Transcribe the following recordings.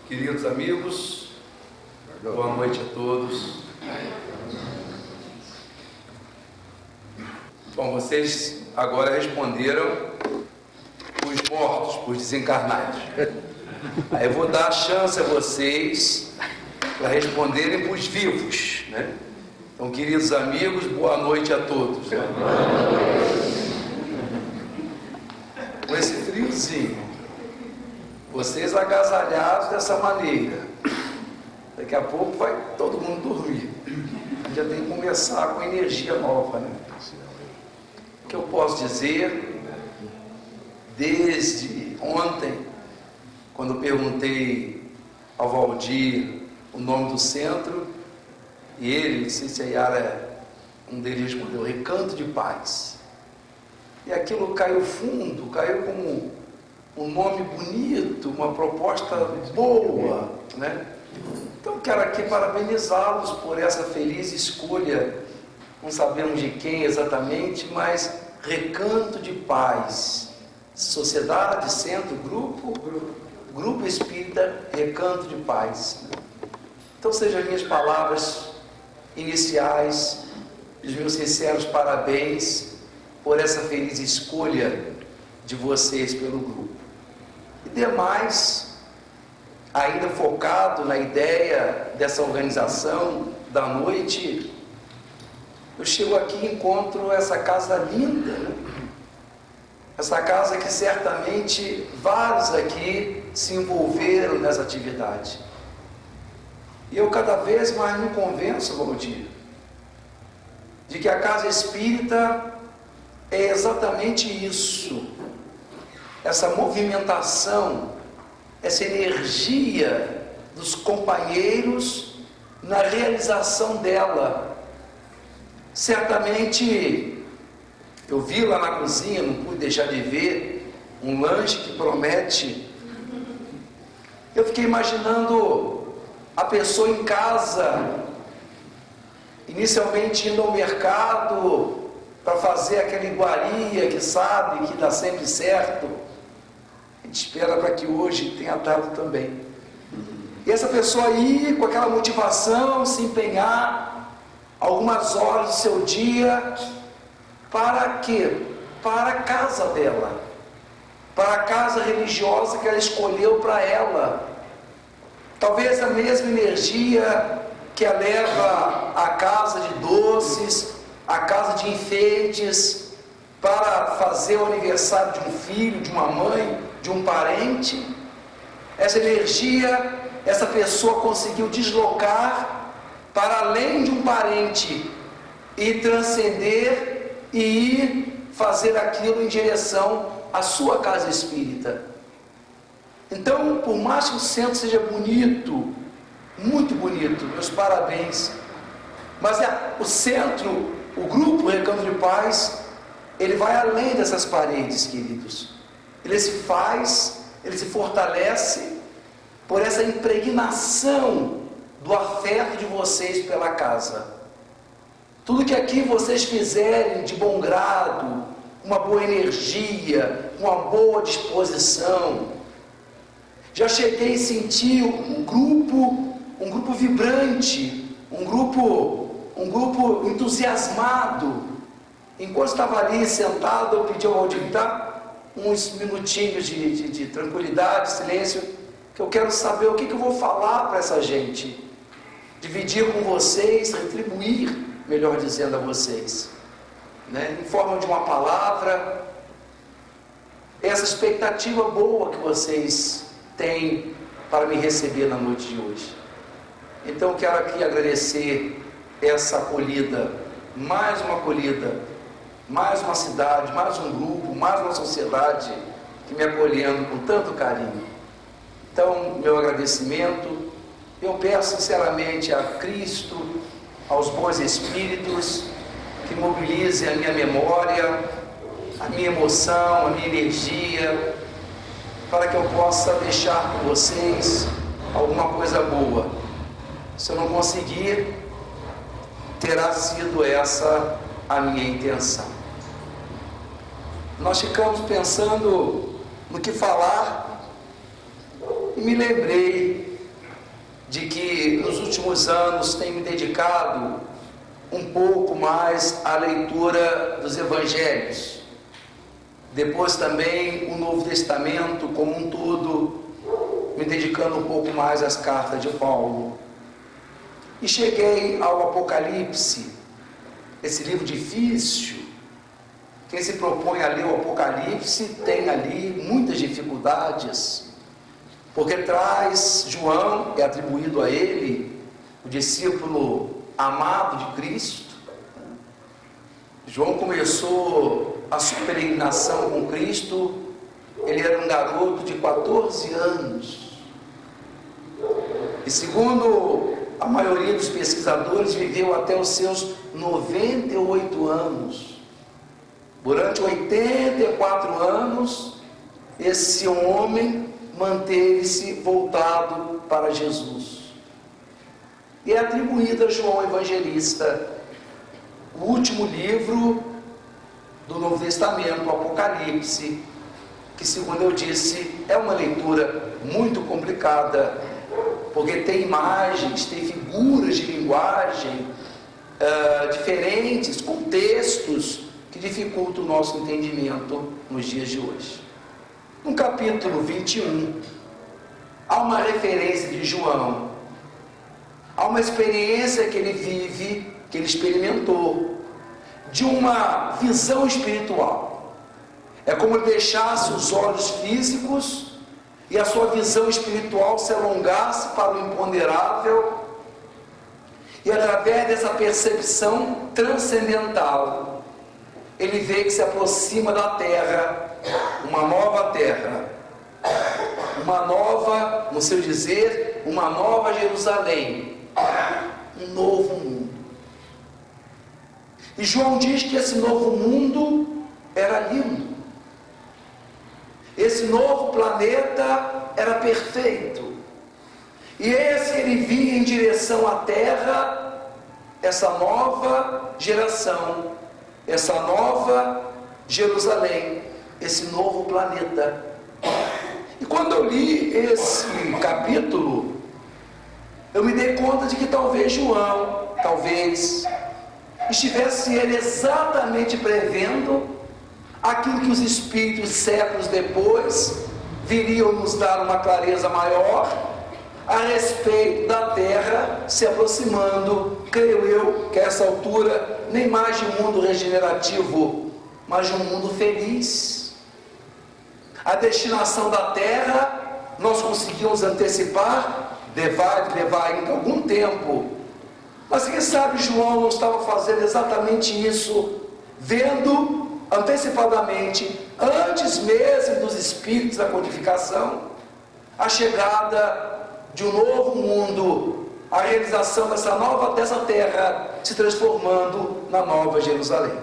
Queridos amigos, boa noite a todos. Bom, vocês agora responderam os mortos, os desencarnados. Aí eu vou dar a chance a vocês para responderem para os vivos, né? Então, queridos amigos, boa noite a todos. Com esse friozinho, vocês agasalhados dessa maneira, daqui a pouco vai todo mundo dormir. Já tem que começar com energia nova, né? O que eu posso dizer, desde ontem, quando eu perguntei ao Valdir o nome do centro, e ele, não sei se a Yara, um deles respondeu, Recanto de Paz. E aquilo caiu fundo, caiu como um nome bonito, uma proposta boa, né? Então quero aqui parabenizá-los por essa feliz escolha, não sabemos de quem exatamente, mas Recanto de Paz, Sociedade, Centro, Grupo Espírita Recanto de Paz. Então sejam as minhas palavras iniciais, os meus sinceros parabéns por essa feliz escolha de vocês pelo grupo. E demais, ainda focado na ideia dessa organização da noite, eu chego aqui e encontro essa casa linda, né? Essa casa que certamente vários aqui se envolveram nessa atividade. E eu cada vez mais me convenço, Valdir, de que a casa espírita é exatamente isso. Essa movimentação, essa energia dos companheiros na realização dela. Certamente, eu vi lá na cozinha, não pude deixar de ver, um lanche que promete. Eu fiquei imaginando a pessoa em casa, inicialmente indo ao mercado para fazer aquela iguaria que sabe que dá sempre certo. A gente espera para que hoje tenha dado também. E essa pessoa ir com aquela motivação, se empenhar algumas horas do seu dia, para quê? Para a casa dela, para a casa religiosa que ela escolheu para ela. Talvez a mesma energia que a leva à casa de doces, à casa de enfeites, para fazer o aniversário de um filho, de uma mãe, de um parente. Essa energia, essa pessoa conseguiu deslocar para além de um parente e transcender e ir fazer aquilo em direção à sua casa espírita. Então, por mais que o centro seja bonito, muito bonito, meus parabéns, mas o centro, o grupo Recanto de Paz, ele vai além dessas paredes, queridos. Ele se faz, ele se fortalece por essa impregnação do afeto de vocês pela casa. Tudo que aqui vocês fizerem de bom grado, uma boa energia, uma boa disposição. Já cheguei a sentir um grupo vibrante, um grupo entusiasmado. Enquanto estava ali sentado, eu pedi ao Valdir, uns minutinhos de tranquilidade, silêncio, que eu quero saber o que eu vou falar para essa gente. Dividir com vocês, retribuir, melhor dizendo, a vocês, né? Em forma de uma palavra, essa expectativa boa que vocês têm para me receber na noite de hoje. Então quero aqui agradecer essa acolhida, mais uma cidade, mais um grupo, mais uma sociedade que me acolhendo com tanto carinho. Então, meu agradecimento, eu peço sinceramente a Cristo, aos bons espíritos, que mobilizem a minha memória, a minha emoção, a minha energia, para que eu possa deixar com vocês alguma coisa boa. Se eu não conseguir, terá sido essa a minha intenção. Nós ficamos pensando no que falar e me lembrei de que nos últimos anos tenho me dedicado um pouco mais à leitura dos Evangelhos, depois também o Novo Testamento como um todo, me dedicando um pouco mais às cartas de Paulo. E cheguei ao Apocalipse, esse livro difícil. Quem se propõe a ler o Apocalipse tem ali muitas dificuldades, porque traz João, é atribuído a ele, o discípulo amado de Cristo. João começou a sua peregrinação com Cristo, ele era um garoto de 14 anos, e segundo a maioria dos pesquisadores, viveu até os seus 98 anos. Durante 84 anos, esse homem manteve-se voltado para Jesus. E é atribuído a João Evangelista o último livro do Novo Testamento, o Apocalipse, que, segundo eu disse, é uma leitura muito complicada, porque tem imagens, tem figuras de linguagem diferentes, contextos que dificultam o nosso entendimento nos dias de hoje. No capítulo 21, há uma referência de João, há uma experiência que ele vive, que ele experimentou, de uma visão espiritual. É como ele deixasse os olhos físicos e a sua visão espiritual se alongasse para o imponderável, e através dessa percepção transcendental, ele vê que se aproxima da terra, uma nova terra, uma nova, no seu dizer, uma nova Jerusalém, um novo mundo. E João diz que esse novo mundo era lindo. Esse novo planeta era perfeito. E esse que ele via em direção à terra, essa nova geração, essa nova Jerusalém, esse novo planeta. E quando eu li esse capítulo, eu me dei conta de que talvez João, estivesse ele exatamente prevendo aquilo que os Espíritos séculos depois viriam nos dar uma clareza maior a respeito da Terra se aproximando, creio eu, que a essa altura, nem mais de um mundo regenerativo, mas de um mundo feliz. A destinação da Terra, nós conseguimos antecipar, vai levar ainda algum tempo, mas quem sabe João não estava fazendo exatamente isso, vendo antecipadamente, antes mesmo dos Espíritos da codificação, a chegada de um novo mundo, a realização dessa terra se transformando na nova Jerusalém.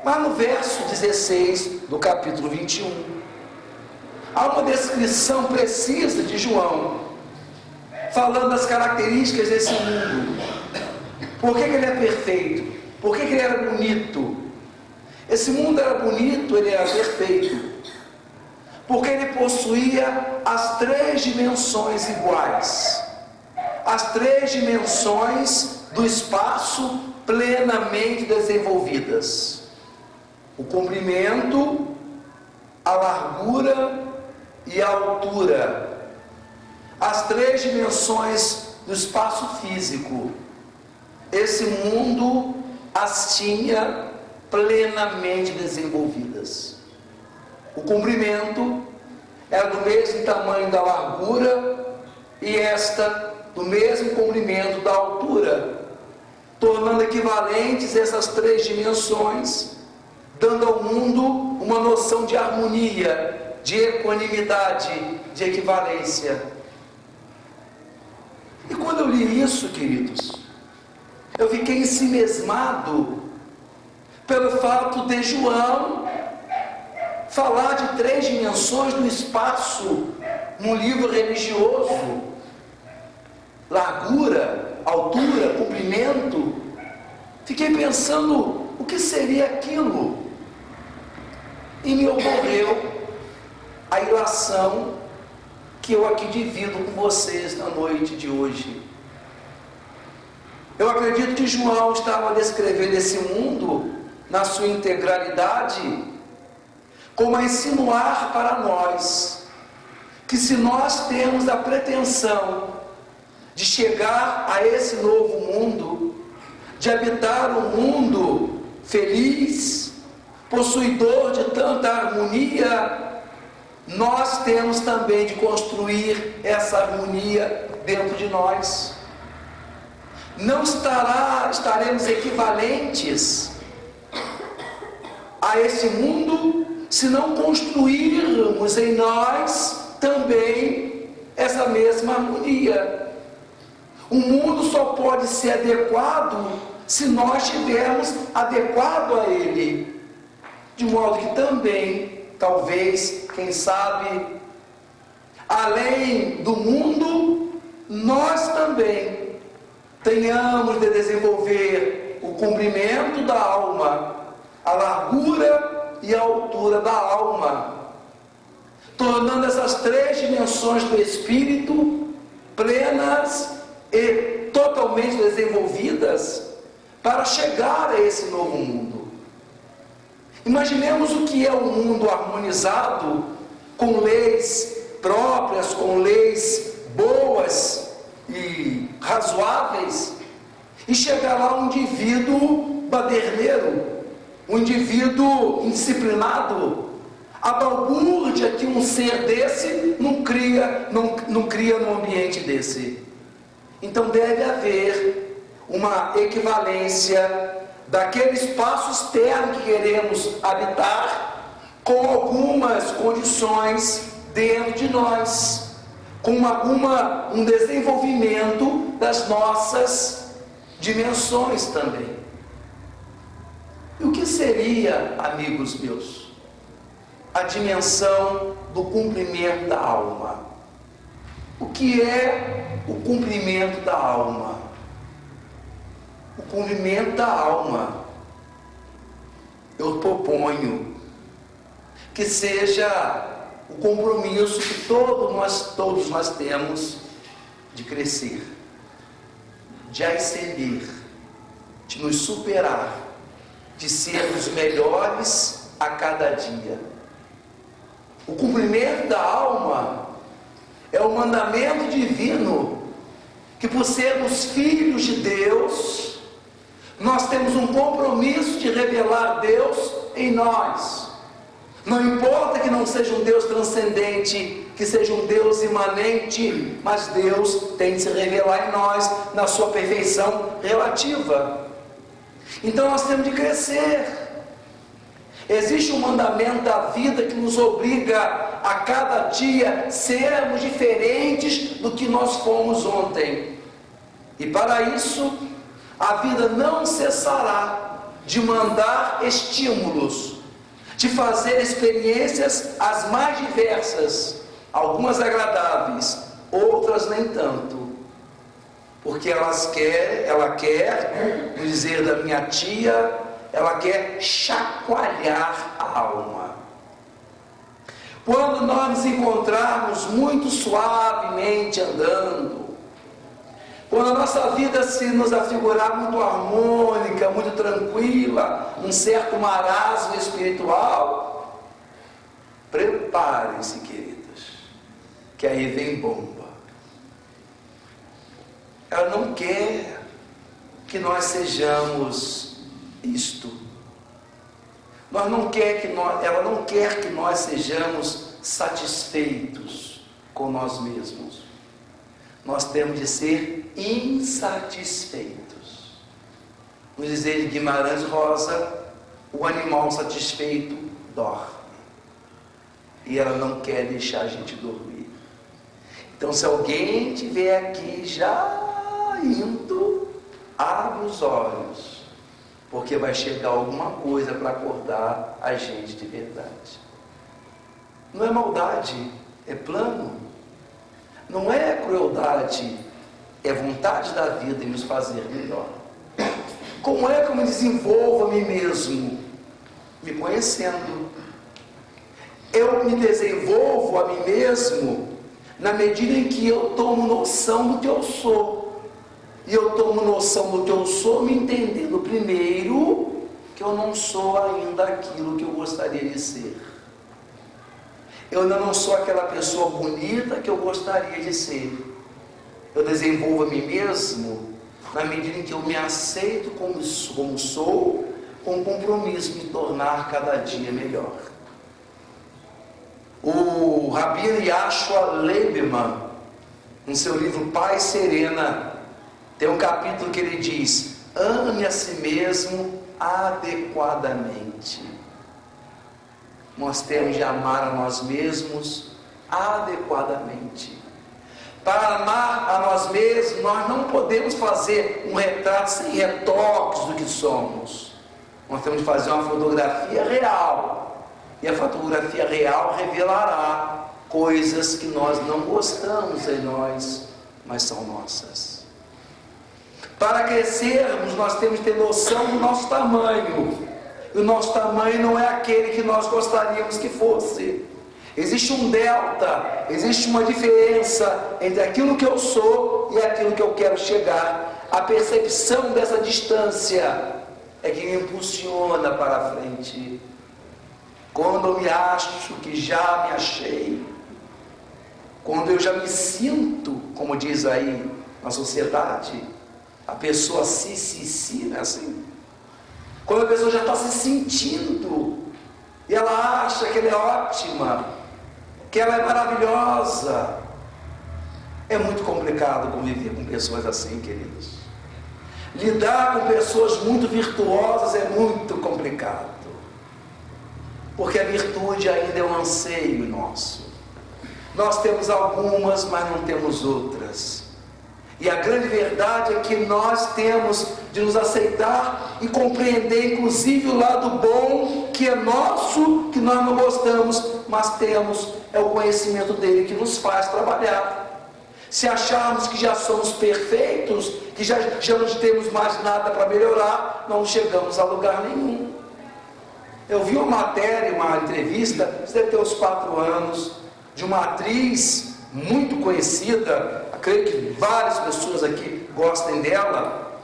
Mas no verso 16 do capítulo 21, há uma descrição precisa de João, falando das características desse mundo. Por que ele é perfeito? Por que ele era bonito? Esse mundo era bonito, ele era perfeito, porque ele possuía as 3 dimensões iguais, as 3 dimensões do espaço plenamente desenvolvidas: o comprimento, a largura e a altura, as 3 dimensões do espaço físico. Esse mundo as tinha plenamente desenvolvidas. O comprimento era do mesmo tamanho da largura e esta do mesmo comprimento da altura, tornando equivalentes essas 3 dimensões, dando ao mundo uma noção de harmonia, de equanimidade, de equivalência. E quando eu li isso, queridos, eu fiquei ensimesmado pelo fato de João falar de 3 dimensões do espaço num livro religioso: largura, altura, comprimento. Fiquei pensando, o que seria aquilo? E me ocorreu a ilação que eu aqui divido com vocês na noite de hoje. Eu acredito que João estava descrevendo esse mundo na sua integralidade, como a insinuar para nós que se nós temos a pretensão de chegar a esse novo mundo, de habitar um mundo feliz, possuidor de tanta harmonia, nós temos também de construir essa harmonia dentro de nós. Não estaremos equivalentes a esse mundo se não construirmos em nós também essa mesma harmonia. O mundo só pode ser adequado se nós estivermos adequados a ele, de modo que também, talvez, quem sabe, além do mundo, nós também tenhamos de desenvolver o comprimento da alma, a largura e a altura da alma, tornando essas três dimensões do espírito plenas e totalmente desenvolvidas para chegar a esse novo mundo. Imaginemos o que é um mundo harmonizado, com leis próprias, com leis boas e razoáveis, e chegar lá um indivíduo baderneiro, um indivíduo indisciplinado. A balbúrdia que um ser desse não cria num ambiente desse. Então deve haver uma equivalência daquele espaço externo que queremos habitar com algumas condições dentro de nós, com um desenvolvimento das nossas dimensões também. E o que seria, amigos meus, a dimensão do cumprimento da alma? O que é o cumprimento da alma? O cumprimento da alma, eu proponho que seja o compromisso que todos nós temos de crescer, de ascender, de nos superar, de sermos melhores a cada dia. O cumprimento da alma é o mandamento divino que, por sermos filhos de Deus, nós temos um compromisso de revelar Deus em nós. Não importa que não seja um Deus transcendente, que seja um Deus imanente, mas Deus tem de se revelar em nós na sua perfeição relativa. Então nós temos de crescer. Existe um mandamento da vida que nos obriga a cada dia sermos diferentes do que nós fomos ontem. E para isso, a vida não cessará de mandar estímulos, de fazer experiências as mais diversas, algumas agradáveis, outras nem tanto. Porque ela quer, no dizer da minha tia, ela quer chacoalhar a alma. Quando nós nos encontrarmos muito suavemente andando, quando a nossa vida se nos afigurar muito harmônica, muito tranquila, um certo marasmo espiritual, preparem-se, queridas, que aí vem bomba. Ela não quer que nós sejamos isto. Ela não quer que nós sejamos satisfeitos com nós mesmos. Nós temos de ser insatisfeitos. No dizer de Guimarães Rosa, o animal satisfeito dorme. E ela não quer deixar a gente dormir. Então, se alguém estiver aqui já indo, abre os olhos, porque vai chegar alguma coisa para acordar a gente de verdade. Não é maldade, é plano. Não é crueldade, é vontade da vida em nos fazer melhor. Como é que eu me desenvolvo a mim mesmo? Me conhecendo. Eu me desenvolvo a mim mesmo na medida em que eu tomo noção do que eu sou. E eu tomo noção do que eu sou, me entendendo primeiro que eu não sou ainda aquilo que eu gostaria de ser. Eu ainda não sou aquela pessoa bonita que eu gostaria de ser. Eu desenvolvo a mim mesmo na medida em que eu me aceito como sou, com compromisso de me tornar cada dia melhor. O Rabbi Yashua Lieberman, no seu livro Paz Serena, tem um capítulo que ele diz: ame a si mesmo adequadamente. Nós temos de amar a nós mesmos adequadamente. Para amar a nós mesmos, nós não podemos fazer um retrato sem retoques do que somos. Nós temos de fazer uma fotografia real. E a fotografia real revelará coisas que nós não gostamos em nós, mas são nossas. Para crescermos, nós temos de ter noção do nosso tamanho. E o nosso tamanho não é aquele que nós gostaríamos que fosse. Existe um delta, existe uma diferença entre aquilo que eu sou e aquilo que eu quero chegar. A percepção dessa distância é que me impulsiona para a frente. Quando eu me acho que já me achei, quando eu já me sinto, como diz aí na sociedade, a pessoa se, não é assim? Quando a pessoa já está se sentindo, e ela acha que ela é ótima, que ela é maravilhosa, é muito complicado conviver com pessoas assim, queridos. Lidar com pessoas muito virtuosas é muito complicado, porque a virtude ainda é um anseio nosso. Nós temos algumas, mas não temos outras. E a grande verdade é que nós temos de nos aceitar e compreender, inclusive, o lado bom que é nosso, que nós não gostamos, mas temos, é o conhecimento dele que nos faz trabalhar. Se acharmos que já somos perfeitos, que já não temos mais nada para melhorar, não chegamos a lugar nenhum. Eu vi uma matéria, uma entrevista, isso deve ter uns 4 anos, de uma atriz muito conhecida, creio que várias pessoas aqui gostem dela,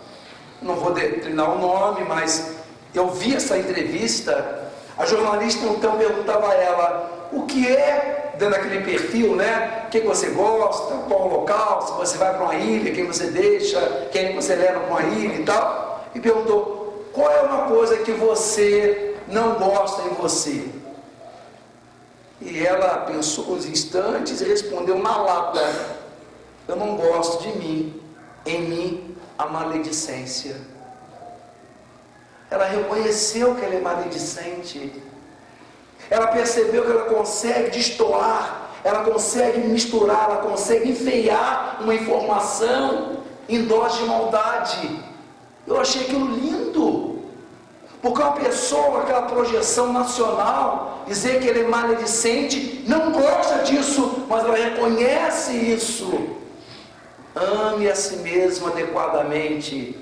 não vou determinar o nome, mas eu vi essa entrevista. A jornalista então perguntava a ela o que é, dando aquele perfil, né? O que você gosta, qual o local, se você vai para uma ilha, quem você deixa, quem você leva para uma ilha e tal, e perguntou: qual é uma coisa que você não gosta em você? E ela pensou uns instantes e respondeu na lata: eu não gosto de mim, em mim a maledicência. Ela reconheceu que ela é maledicente. Ela percebeu que ela consegue destoar, ela consegue misturar, ela consegue enfeiar uma informação em dose de maldade. Eu achei aquilo lindo. Porque uma pessoa, aquela projeção nacional, dizer que ele é maledicente, não gosta disso, mas ela reconhece isso. Ame a si mesmo adequadamente.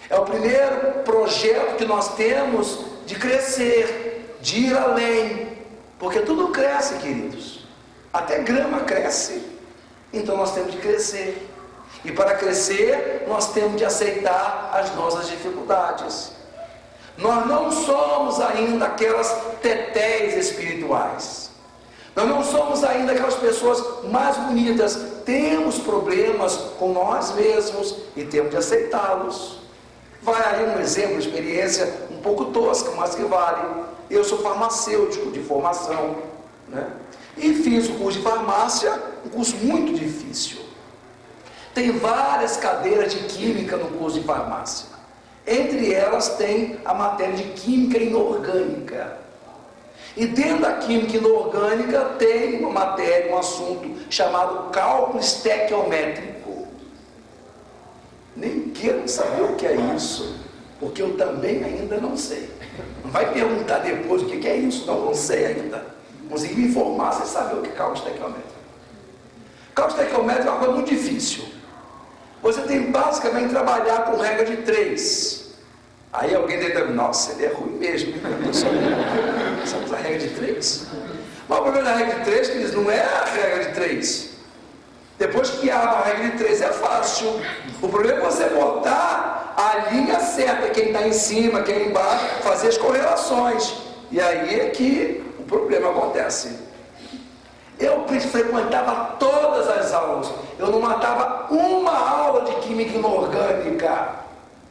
É o primeiro projeto que nós temos de crescer, de ir além. Porque tudo cresce, queridos. Até grama cresce. Então nós temos de crescer. E para crescer, nós temos de aceitar as nossas dificuldades. Nós não somos ainda aquelas tetés espirituais. Nós não somos ainda aquelas pessoas mais bonitas. Temos problemas com nós mesmos e temos de aceitá-los. Vai aí um exemplo, uma experiência um pouco tosca, mas que vale. Eu sou farmacêutico de formação, né? E fiz o curso de farmácia, um curso muito difícil. Tem várias cadeiras de química no curso de farmácia. Entre elas tem a matéria de química inorgânica. E dentro da química inorgânica tem uma matéria, um assunto chamado cálculo estequiométrico. Nem quero saber o que é isso, porque eu também ainda não sei. Não vai perguntar depois o que é isso, não sei ainda. Consegui me informar sem saber o que é cálculo estequiométrico. Cálculo estequiométrico é uma coisa muito difícil. Você tem basicamente que trabalhar com regra de 3. Aí alguém determina: nossa, ele é ruim mesmo, sabe a regra de 3? Mas o problema da regra de 3 é que não é a regra de 3. Depois que há a regra de 3 é fácil. O problema é você botar a linha certa, quem está em cima, quem embaixo, fazer as correlações. E aí é que o problema acontece. Eu frequentava todas as aulas. Eu não matava uma aula de química inorgânica,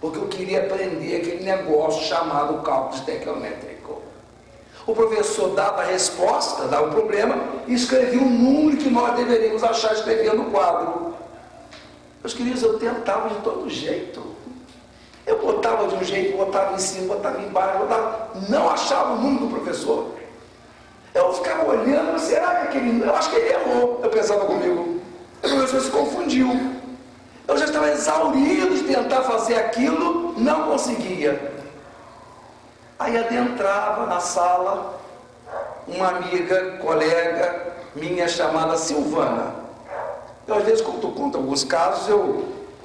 porque eu queria aprender aquele negócio chamado cálculo estequiométrico. O professor dava a resposta, dava o problema e escrevia o número que nós deveríamos achar, escrevia no quadro. Meus queridos, eu tentava de todo jeito. Eu botava de um jeito, botava em cima, botava embaixo, não achava o número do professor. Eu ficava olhando, será que aquele... Eu acho que ele errou, eu pensava comigo. O professor se confundiu. Eu já estava exaurido de tentar fazer aquilo, não conseguia. Aí adentrava na sala uma amiga, colega minha chamada Silvana. Eu às vezes, quando conto alguns casos,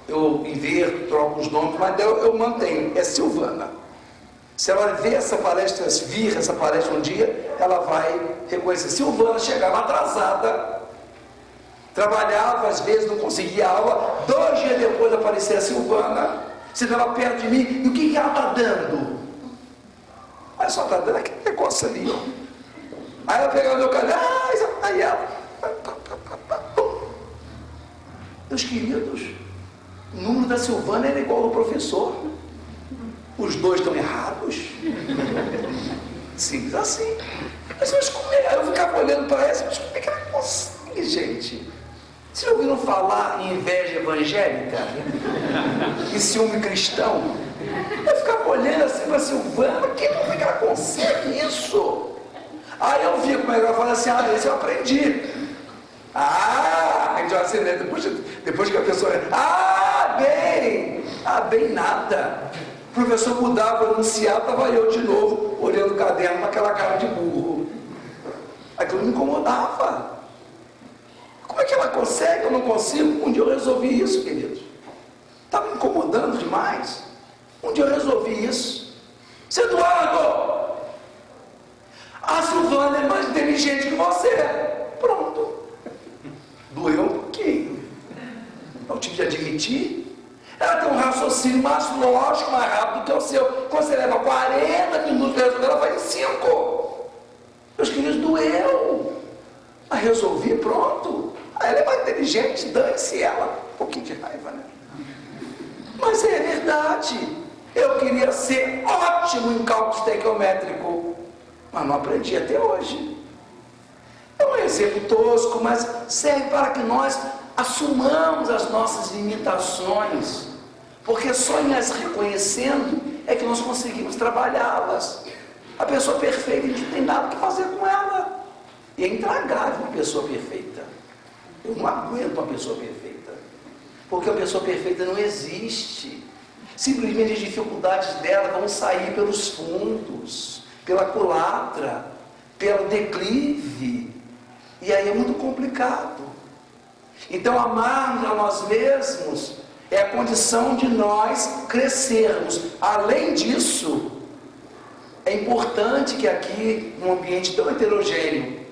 eu inverto, troco os nomes, mas eu mantenho, é Silvana. Se ela ver essa palestra, vir essa palestra um dia, ela vai reconhecer. Silvana chegava atrasada, trabalhava, às vezes não conseguia aula, 2 dias depois aparecia a Silvana, você estava perto de mim, e o que ela está dando? Olha só, está dando aquele negócio ali, ó. Aí ela pegava meu caderno, aí ela... Meus queridos, o número da Silvana era igual ao do professor. Os dois estão errados. Simples assim. Mas como é? Eu ficava olhando para essa, mas como é que ela consegue, gente? Vocês já ouviram falar em inveja evangélica? Em ciúme cristão? Eu ficava olhando assim para a Silvana, como é que ela consegue isso? Aí eu vi como é que ela fala assim, esse eu aprendi. Assim, né? Depois que a pessoa... bem nada. O professor mudava, anunciava, estava eu de novo, olhando o caderno com aquela cara de burro. Aquilo me incomodava. Como é que ela consegue? Eu não consigo. Um dia eu resolvi isso, queridos. Estava me incomodando demais. Um dia eu resolvi isso. Seu Eduardo, a Silvana é mais inteligente que você. Pronto. Doeu um pouquinho. Eu tive de admitir. Ela tem um raciocínio mais lógico, mais rápido que o seu. Quando você leva 40 minutos para resolver, ela faz em 5. Meus queridos, doeu. Mas resolvi, pronto. Ela é mais inteligente, dane-se ela. Um pouquinho de raiva, né? Mas é verdade. Eu queria ser ótimo em cálculo estequiométrico, mas não aprendi até hoje. É um exemplo tosco, mas serve para que nós assumamos as nossas limitações, porque só em as reconhecendo é que nós conseguimos trabalhá-las. A pessoa perfeita, a gente não tem nada que fazer com ela. E é intragável uma pessoa perfeita. Eu não aguento uma pessoa perfeita, porque a pessoa perfeita não existe. Simplesmente as dificuldades dela vão sair pelos fundos, pela culatra, pelo declive, e aí é muito complicado. Então amarmos a nós mesmos é a condição de nós crescermos. Além disso, é importante que aqui, num ambiente tão heterogêneo,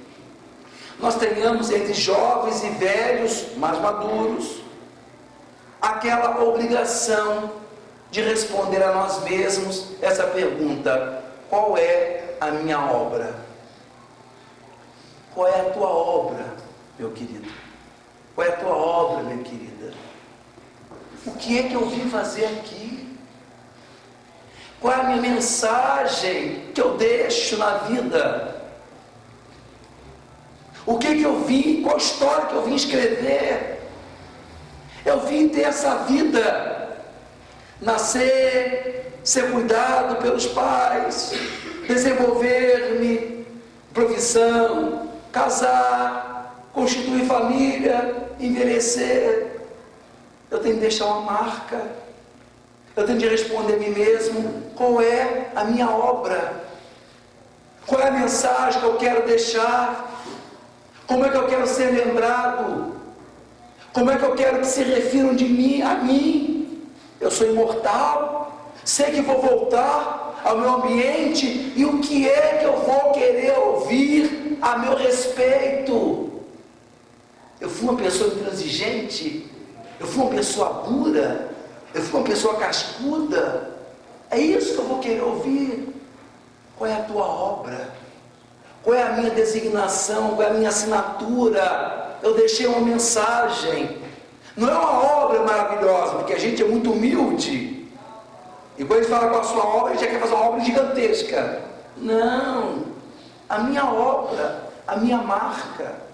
nós tenhamos entre jovens e velhos mais maduros aquela obrigação de responder a nós mesmos essa pergunta: qual é a minha obra? Qual é a tua obra, meu querido? Qual é a tua obra, minha querida? O que é que eu vim fazer aqui? Qual é a minha mensagem que eu deixo na vida? O que é que eu vim, qual história que eu vim escrever? Eu vim ter essa vida, nascer, ser cuidado pelos pais, desenvolver-me, profissão, casar, constituir família, envelhecer. Eu tenho de deixar uma marca. Eu tenho de responder a mim mesmo: qual é a minha obra? Qual é a mensagem que eu quero deixar? Como é que eu quero ser lembrado? Como é que eu quero que se refiram de mim a mim? Eu sou imortal, sei que vou voltar ao meu ambiente, e o que é que eu vou querer ouvir a meu respeito? Eu fui uma pessoa intransigente? Eu fui uma pessoa dura? Eu fui uma pessoa cascuda? É isso que eu vou querer ouvir. Qual é a tua obra? Qual é a minha designação? Qual é a minha assinatura? Eu deixei uma mensagem. Não é uma obra maravilhosa, porque a gente é muito humilde. E quando a gente fala com a sua obra, a gente já quer fazer uma obra gigantesca. Não. A minha obra, a minha marca.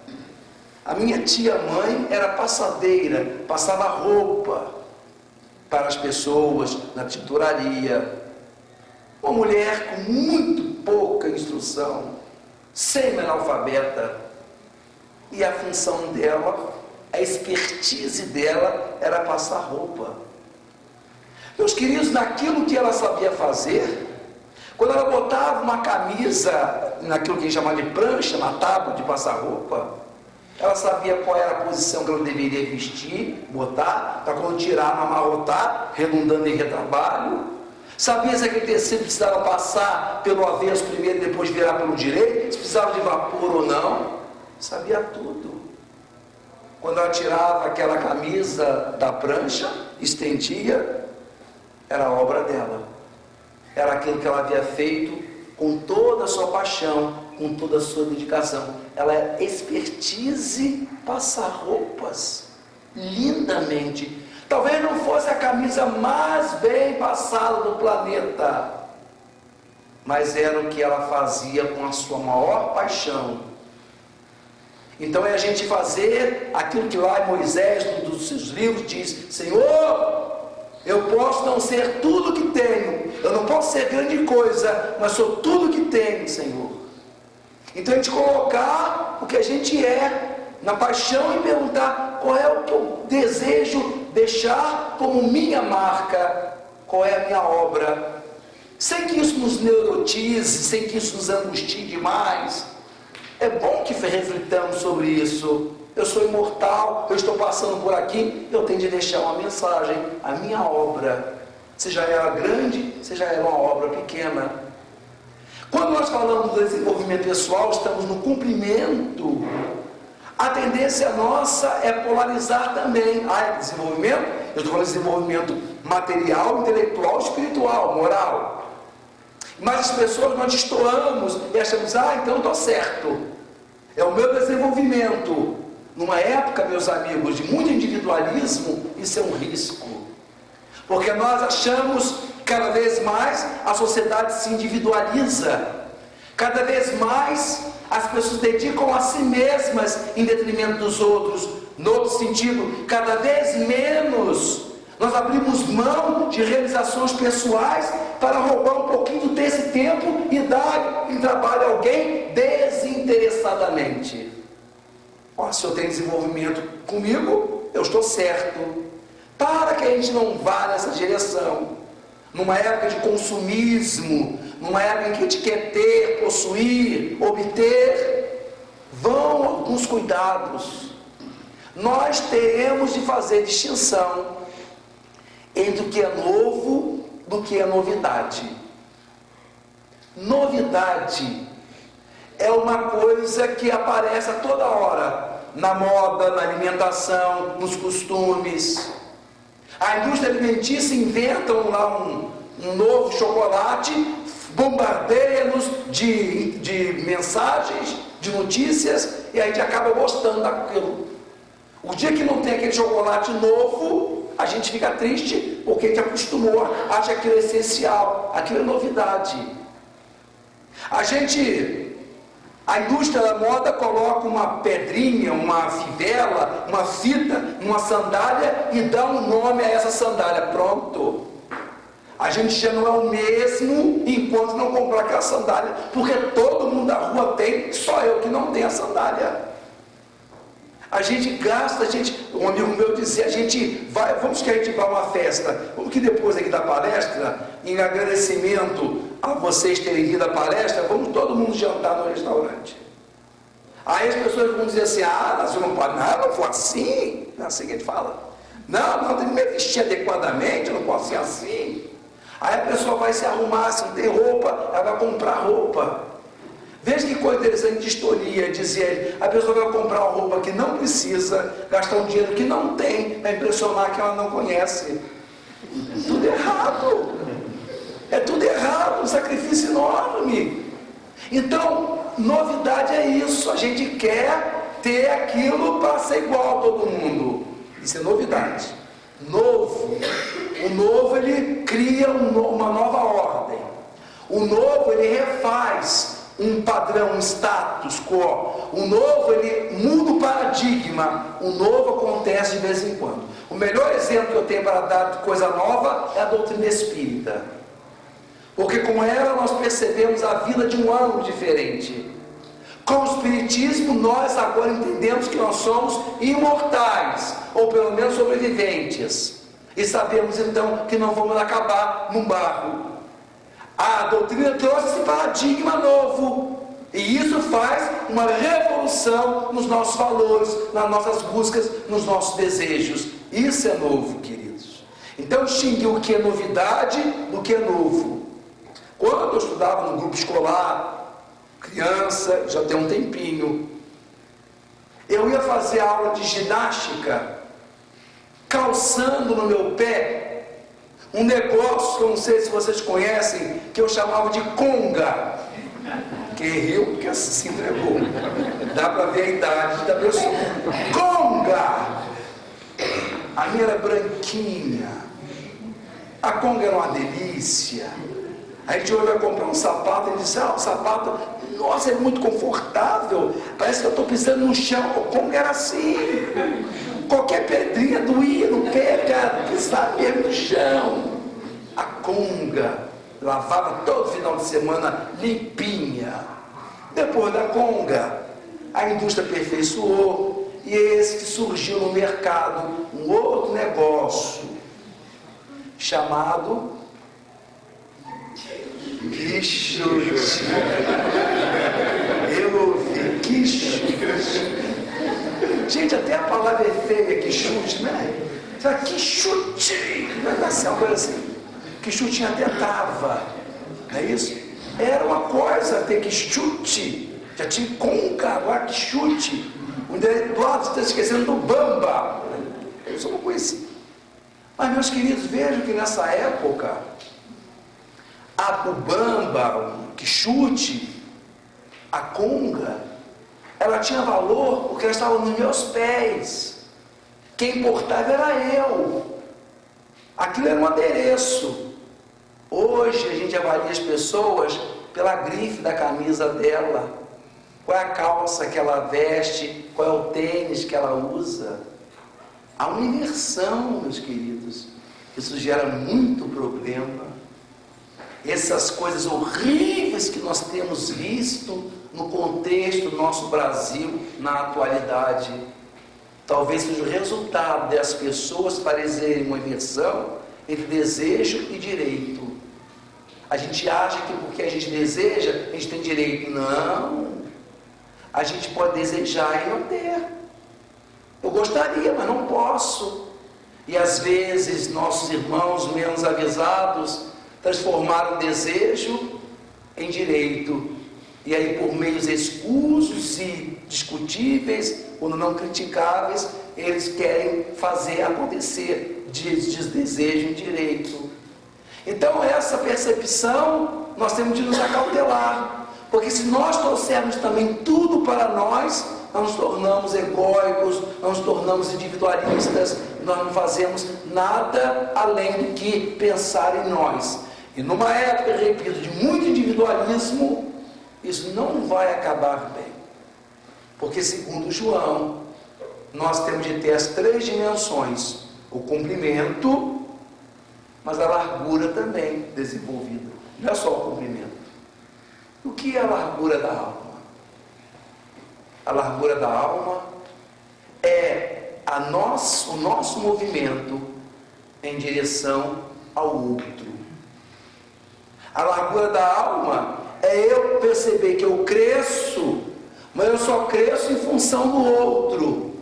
A minha tia-mãe era passadeira, passava roupa para as pessoas na tinturaria. Uma mulher com muito pouca instrução, semi-analfabeta, e a função dela, a expertise dela era passar roupa. Meus queridos, naquilo que ela sabia fazer, quando ela botava uma camisa naquilo que a gente chama de prancha, na tábua de passar roupa, ela sabia qual era a posição que ela deveria vestir, botar, para quando tirar, não amarrotar, redundando em retrabalho. Sabia se aquele tecido precisava passar pelo avesso primeiro e depois virar pelo direito, se precisava de vapor ou não. Sabia tudo. Quando ela tirava aquela camisa da prancha, estendia, era a obra dela. Era aquilo que ela havia feito com toda a sua paixão, com toda a sua dedicação. Ela é expertise passar roupas lindamente. Talvez não fosse a camisa mais bem passada do planeta, mas era o que ela fazia com a sua maior paixão. Então é a gente fazer aquilo que lá em Moisés, num dos seus livros, diz: Senhor, eu posso não ser tudo que tenho, eu não posso ser grande coisa, mas sou tudo que tenho, Senhor. Então a gente colocar o que a gente é na paixão e perguntar qual é o que eu desejo deixar como minha marca, qual é a minha obra, sem que isso nos neurotize, sem que isso nos angustie demais. É bom que reflitamos sobre isso. Eu sou imortal, eu estou passando por aqui, eu tenho de deixar uma mensagem, a minha obra, seja ela grande, seja ela uma obra pequena. Quando nós falamos do desenvolvimento pessoal, estamos no cumprimento. A tendência nossa é polarizar também. Desenvolvimento, eu estou falando de desenvolvimento material, intelectual, espiritual, moral. Mas as pessoas, nós destoamos e achamos: então estou certo. É o meu desenvolvimento. Numa época, meus amigos, de muito individualismo, isso é um risco. Porque nós achamos que cada vez mais a sociedade se individualiza. Cada vez mais as pessoas dedicam a si mesmas em detrimento dos outros. No outro sentido, cada vez menos nós abrimos mão de realizações pessoais para roubar um pouquinho desse tempo e dar em trabalho a alguém desinteressadamente. Se eu tenho desenvolvimento comigo, eu estou certo. Para que a gente não vá nessa direção, numa época de consumismo, numa época em que a gente quer ter, possuir, obter, vão alguns cuidados. Nós teremos de fazer distinção entre o que é novo do que é novidade. Novidade é uma coisa que aparece a toda hora, na moda, na alimentação, nos costumes. A indústria alimentícia inventa lá um novo chocolate, bombardeia-nos de mensagens, de notícias, e a gente acaba gostando daquilo. O dia que não tem aquele chocolate novo, a gente fica triste, porque a gente acostumou, acha aquilo é essencial, aquilo é novidade. A indústria da moda coloca uma pedrinha, uma fivela, uma fita, uma sandália e dá um nome a essa sandália. Pronto. A gente já não é o mesmo enquanto não comprar aquela sandália, porque todo mundo da rua tem, só eu que não tenho a sandália. A gente gasta, um amigo meu dizia, vamos que a gente vá a uma festa, vamos que depois aqui da palestra, em agradecimento a vocês terem vindo à palestra, vamos todo mundo jantar no restaurante. Aí as pessoas vão dizer assim: você não pode, não for assim, não é assim que a gente fala. Não, tem que me vestir adequadamente, eu não posso ser assim. Aí a pessoa vai se arrumar, se não tem roupa, ela vai comprar roupa. Veja que coisa interessante de história, dizia ele, a pessoa vai comprar uma roupa que não precisa, gastar um dinheiro que não tem, para impressionar quem ela não conhece. Tudo errado. É tudo errado, um sacrifício enorme. Então, novidade é isso, a gente quer ter aquilo para ser igual a todo mundo. Isso é novidade. Novo. O novo, ele cria uma nova ordem. O novo, ele refaz um padrão, um status quo. O novo, ele muda o paradigma. O novo acontece de vez em quando. O melhor exemplo que eu tenho para dar de coisa nova é a doutrina espírita. Porque com ela nós percebemos a vida de um ângulo diferente. Com o Espiritismo nós agora entendemos que nós somos imortais, ou pelo menos sobreviventes. E sabemos então que não vamos acabar num barro. A doutrina trouxe esse paradigma novo. E isso faz uma revolução nos nossos valores, nas nossas buscas, nos nossos desejos. Isso é novo, queridos. Então distinguir o que é novidade do que é novo. Quando eu estudava no grupo escolar, criança, já tem um tempinho, eu ia fazer aula de ginástica, calçando no meu pé um negócio que eu não sei se vocês conhecem, que eu chamava de conga. Quem riu porque se entregou. Dá para ver a idade da pessoa. Conga! A minha era branquinha. A conga era uma delícia. A gente hoje vai comprar um sapato, ele disse, o sapato, nossa, é muito confortável, parece que eu estou pisando no chão. O conga era assim, qualquer pedrinha doía no pé, cara, pisava mesmo no chão. A conga, lavava todo final de semana limpinha. Depois da conga, a indústria aperfeiçoou, e esse que surgiu no mercado, um outro negócio, chamado que chute. Eu ouvi, que chute. Gente, até a palavra é feia, que chute, né? Você fala, que chute. Vai ser uma coisa assim. Que chute até tava. Não é isso? Era uma coisa ter que chute. Já tinha conca, agora que chute. O Eduardo está esquecendo do bamba. Eu só não conheci. Mas, meus queridos, vejam que nessa época, o bamba, o quichute, a conga, ela tinha valor porque ela estava nos meus pés. Quem importava era eu. Aquilo era um adereço. Hoje a gente avalia as pessoas pela grife da camisa dela, qual é a calça que ela veste, qual é o tênis que ela usa. Há uma inversão, meus queridos. Isso gera muito problema. Essas coisas horríveis que nós temos visto no contexto do nosso Brasil na atualidade, talvez seja o resultado das pessoas fazerem uma inversão entre desejo e direito. A gente acha que porque a gente deseja, a gente tem direito. Não. A gente pode desejar e não ter. Eu gostaria, mas não posso. E às vezes nossos irmãos menos avisados transformaram o desejo em direito. E aí, por meios escusos e discutíveis, ou não criticáveis, eles querem fazer acontecer de desejo em direito. Então, essa percepção, nós temos de nos acautelar. Porque se nós trouxermos também tudo para nós nos tornamos egóicos, nós nos tornamos individualistas, nós não fazemos nada além do que pensar em nós. E numa época, repito, de muito individualismo, isso não vai acabar bem. Porque segundo João, nós temos de ter as três dimensões: o comprimento, mas a largura também desenvolvida. Não é só o comprimento. O que é a largura da alma? A largura da alma é o nosso movimento em direção ao outro. A largura da alma é eu perceber que eu cresço, mas eu só cresço em função do outro.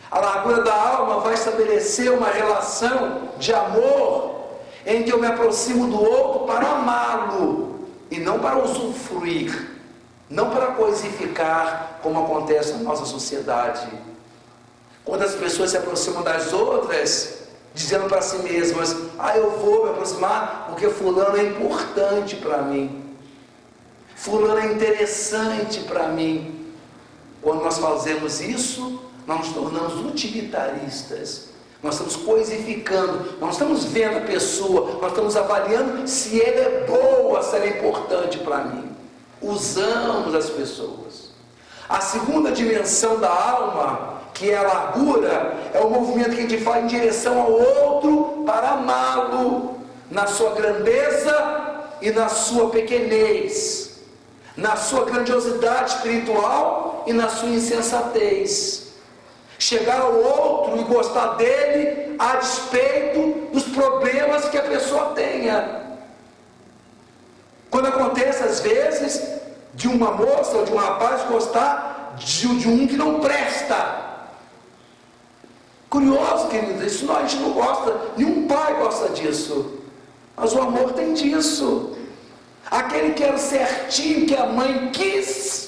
A largura da alma vai estabelecer uma relação de amor em que eu me aproximo do outro para amá-lo e não para usufruir. não para coisificar, como acontece na nossa sociedade. Quando as pessoas se aproximam das outras, dizendo para si mesmas: eu vou me aproximar porque fulano é importante para mim, fulano é interessante para mim. Quando nós fazemos isso, nós nos tornamos utilitaristas. Nós estamos coisificando, nós não estamos vendo a pessoa, nós estamos avaliando se ela é boa, se ela é importante para mim. Usamos as pessoas. A segunda dimensão da alma, que é a largura, é o movimento que a gente faz em direção ao outro para amá-lo, na sua grandeza e na sua pequenez, na sua grandiosidade espiritual e na sua insensatez. Chegar ao outro e gostar dele a despeito dos problemas que a pessoa tenha. Quando acontece às vezes de uma moça ou de um rapaz gostar de um que não presta. Curioso, querido, isso a gente não gosta, nenhum pai gosta disso, mas o amor tem disso. Aquele que era certinho que a mãe quis,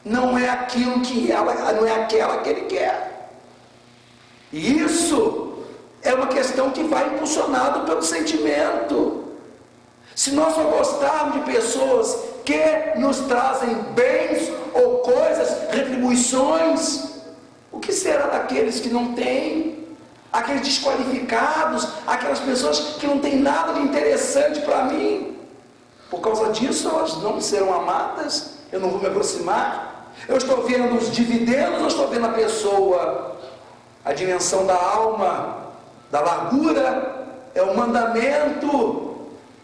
não é aquilo que ela, não é aquela que ele quer. E isso é uma questão que vai impulsionado pelo sentimento. Se nós só gostarmos de pessoas que nos trazem bens ou coisas, retribuições, o que será daqueles que não têm? Aqueles desqualificados, aquelas pessoas que não têm nada de interessante para mim. Por causa disso elas não serão amadas, eu não vou me aproximar. Eu estou vendo os dividendos, eu estou vendo a pessoa. A dimensão da alma, da largura, é o mandamento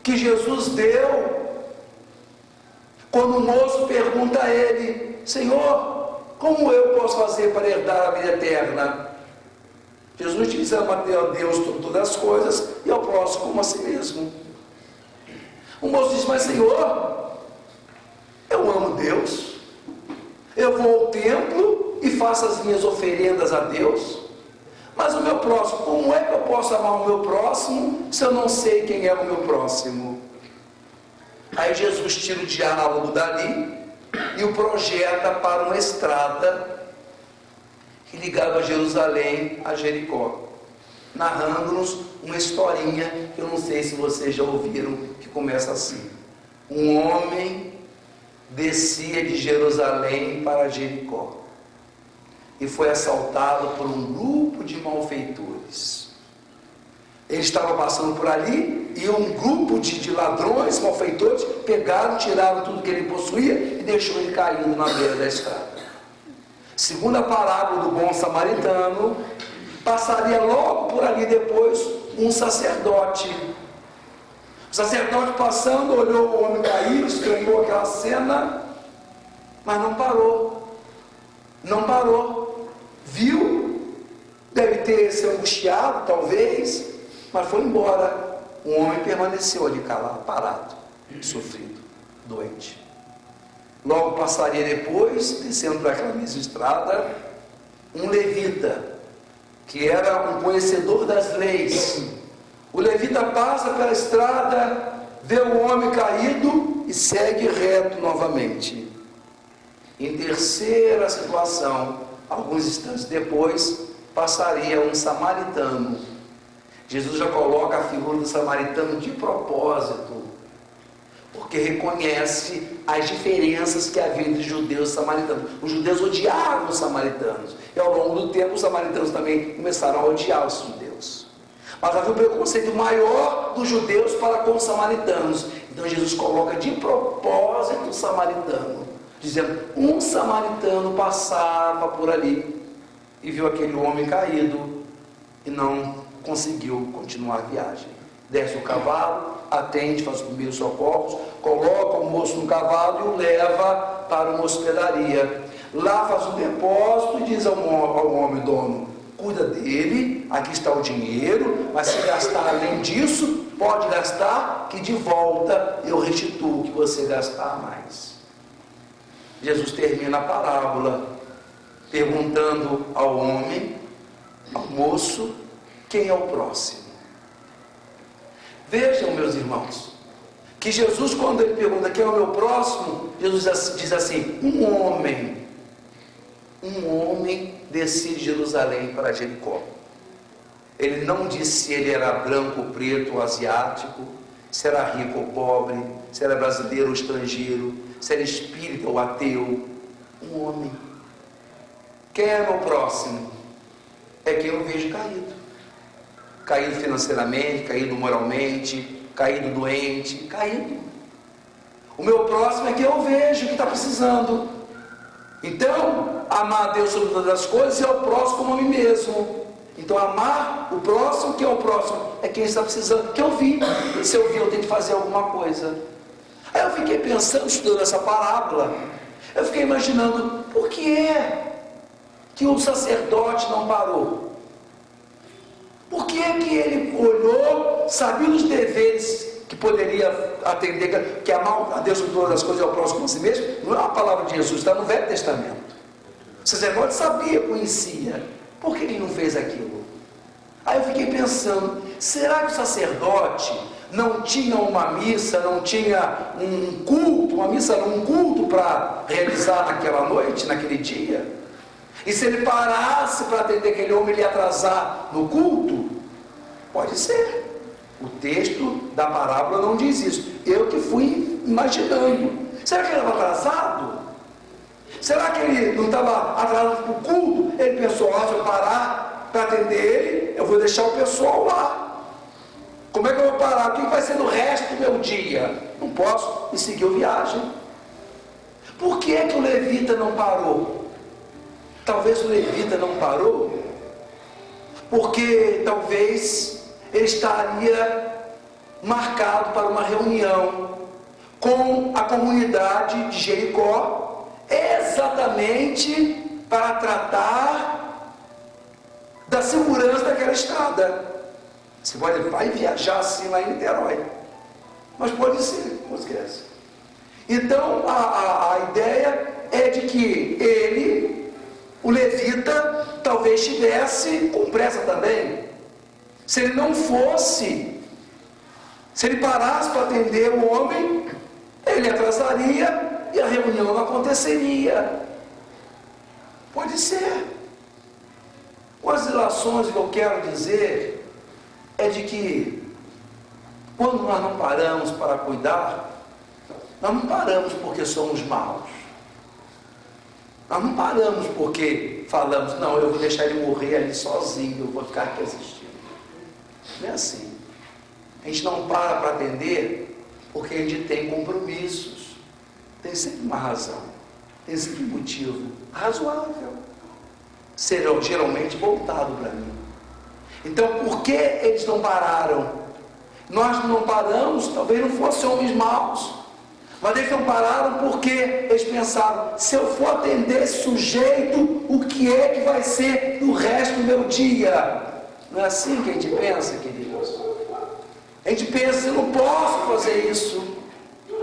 que Jesus deu. Quando o moço pergunta a ele: Senhor, como eu posso fazer para herdar a vida eterna? Jesus diz: ama a Deus todas as coisas e ao próximo como a si mesmo. O moço diz: mas Senhor, eu amo Deus, eu vou ao templo e faço as minhas oferendas a Deus, mas o meu próximo, como é que eu posso amar o meu próximo se eu não sei quem é o meu próximo? Aí Jesus tira o diálogo dali e o projeta para uma estrada que ligava Jerusalém a Jericó, narrando-nos uma historinha que eu não sei se vocês já ouviram, que começa assim: um homem descia de Jerusalém para Jericó e foi assaltado por um grupo de malfeitores. Ele estava passando por ali e um grupo de ladrões, malfeitores, pegaram, tiraram tudo que ele possuía e deixou ele caído na beira da estrada. Segundo a parábola do bom samaritano, passaria logo por ali depois um sacerdote. O sacerdote passando, olhou o homem cair, estranhou aquela cena, mas não parou. Não parou. Viu, deve ter se angustiado, talvez, mas foi embora. O homem permaneceu ali calado, parado, sofrido, doente. Logo passaria depois, descendo para aquela mesma estrada, um levita, que era um conhecedor das leis. O levita passa pela estrada, vê o homem caído e segue reto novamente. Em terceira situação, alguns instantes depois, passaria um samaritano. Jesus já coloca a figura do samaritano de propósito, porque reconhece as diferenças que havia entre judeus e samaritanos. Os judeus odiavam os samaritanos, e ao longo do tempo os samaritanos também começaram a odiar os judeus. Mas havia um preconceito maior dos judeus para com os samaritanos. Então Jesus coloca de propósito o samaritano, dizendo: um samaritano passava por ali e viu aquele homem caído e não conseguiu continuar a viagem. Desce o cavalo, atende, faz os primeiros socorros, coloca o moço no cavalo e o leva para uma hospedaria. Lá faz um depósito e diz ao homem dono: cuida dele, aqui está o dinheiro, mas se gastar além disso, pode gastar, que de volta eu restituo o que você gastar mais. Jesus termina a parábola perguntando ao homem, ao moço, quem é o próximo. Vejam, meus irmãos, Que Jesus, quando ele pergunta quem é o meu próximo, Jesus diz assim: um homem descia de Jerusalém para Jericó. Ele não disse se ele era branco, preto ou asiático, se era rico ou pobre, se era brasileiro ou estrangeiro, se era espírita ou ateu. Um homem. Quem é meu próximo? É quem eu vejo caído. Caído financeiramente, caído moralmente, caído doente, caído. O meu próximo é quem eu vejo que está precisando. Então, amar a Deus sobre todas as coisas é o próximo como a mim mesmo. Então, amar o próximo, quem é o próximo? É quem está precisando, que eu vi. Se eu vi, eu tenho que fazer alguma coisa. Aí eu fiquei pensando, estudando essa parábola, eu fiquei imaginando, por que é que o sacerdote não parou? Por que é que ele olhou, sabia os deveres que poderia atender, que amar a Deus sobre todas as coisas é o próximo como a si mesmo? Não é uma palavra de Jesus, está no Velho Testamento. O sacerdote sabia, conhecia. Por que ele não fez aquilo? Aí eu fiquei pensando, será que o sacerdote não tinha uma missa, não tinha um culto, uma missa não, um culto para realizar naquela noite, naquele dia? E se ele parasse para atender aquele homem, ele ia atrasar no culto? Pode ser. O texto da parábola não diz isso. Eu que fui imaginando. Será que ele estava atrasado? Será que ele não estava atrasado para o culto? Ele pensou, se eu parar para atender ele, eu vou deixar o pessoal lá. Como é que eu vou parar? O que vai ser no resto do meu dia? Não posso. E seguiu viagem. Por que é que o levita não parou? Talvez o levita não parou porque talvez ele estaria marcado para uma reunião com a comunidade de Jericó, exatamente para tratar da segurança daquela estrada. Você vai viajar assim lá em Niterói, mas pode ser, não esquece. Então a ideia é de que ele, o levita, talvez estivesse com pressa também. Se ele não fosse, se ele parasse para atender o homem, ele atrasaria e a reunião não aconteceria. Pode ser. Com as ilações que eu quero dizer é de que quando nós não paramos para cuidar, nós não paramos porque somos maus. Nós não paramos porque falamos, não, eu vou deixar ele morrer ali sozinho, eu vou ficar aqui assistindo. Não é assim. A gente não para atender porque a gente tem compromissos. Tem sempre uma razão, tem sempre um motivo razoável, geralmente voltado para mim. Então, por que eles não pararam? Nós não paramos, talvez não fossem homens maus, mas eles não pararam porque eles pensaram, se eu for atender esse sujeito, o que é que vai ser no resto do meu dia? Não é assim que a gente pensa, queridos? A gente pensa, eu não posso fazer isso.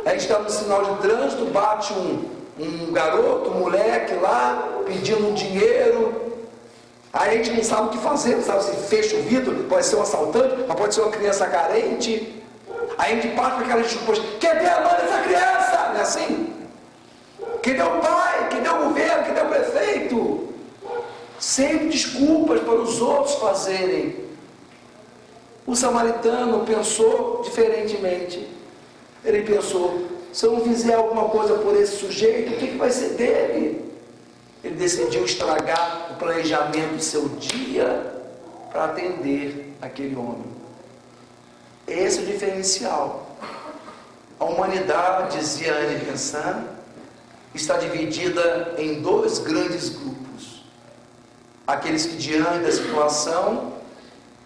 A gente está no sinal de trânsito, bate um garoto, um moleque lá, pedindo um dinheiro. Aí a gente não sabe o que fazer, não sabe se fecha o vidro, pode ser um assaltante, mas pode ser uma criança carente. Aí a gente parte para aquela resposta, cadê a mãe dessa criança? Não é assim? Cadê o pai? Cadê o governo? Cadê o prefeito? Sempre desculpas para os outros fazerem. O samaritano pensou diferentemente. Ele pensou, se eu não fizer alguma coisa por esse sujeito, o que vai ser dele? Ele decidiu estragar o planejamento do seu dia para atender aquele homem. Esse é o diferencial. A humanidade, dizia Anne Besant, está dividida em dois grandes grupos. Aqueles que, diante da situação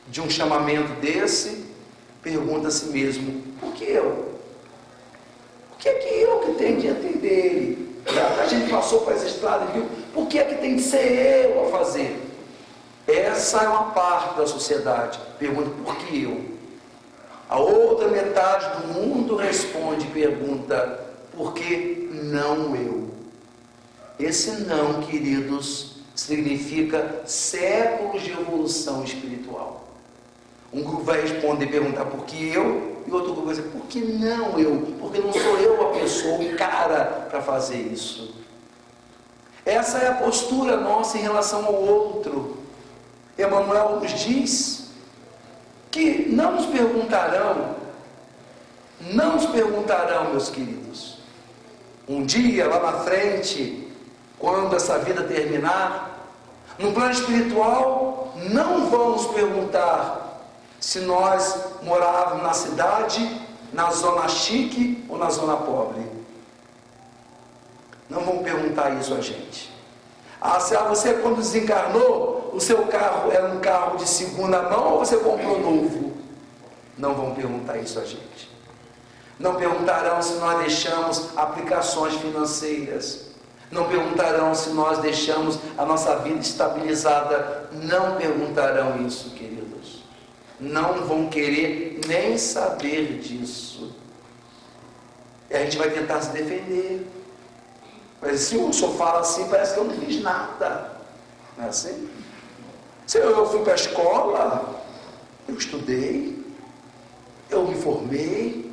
de um chamamento desse, perguntam a si mesmo, por que eu? Por que é que eu que tenho de atender ele? A gente passou por essa estrada e viu, por que é que tem de ser eu a fazer? Essa é uma parte da sociedade. Pergunta, por que eu? A outra metade do mundo responde, pergunta, por que não eu? Esse não, queridos, significa séculos de evolução espiritual. Um grupo vai responder, perguntar por que eu, e outro grupo vai dizer, por que não eu? Porque não sou eu a pessoa, o cara para fazer isso. Essa é a postura nossa em relação ao outro. Emmanuel nos diz que não nos perguntarão, meus queridos. Um dia, lá na frente, quando essa vida terminar, no plano espiritual, não vão nos perguntar se nós morávamos na cidade, na zona chique ou na zona pobre. Não vão perguntar isso a gente. Se você quando desencarnou, o seu carro era um carro de segunda mão ou você comprou novo? Não vão perguntar isso a gente. Não perguntarão se nós deixamos aplicações financeiras. Não perguntarão se nós deixamos a nossa vida estabilizada. Não perguntarão isso, queridos. Não vão querer nem saber disso. E a gente vai tentar se defender. Mas se o senhor fala assim, parece que eu não fiz nada. Não é assim? Se eu fui para a escola, eu estudei, eu me formei.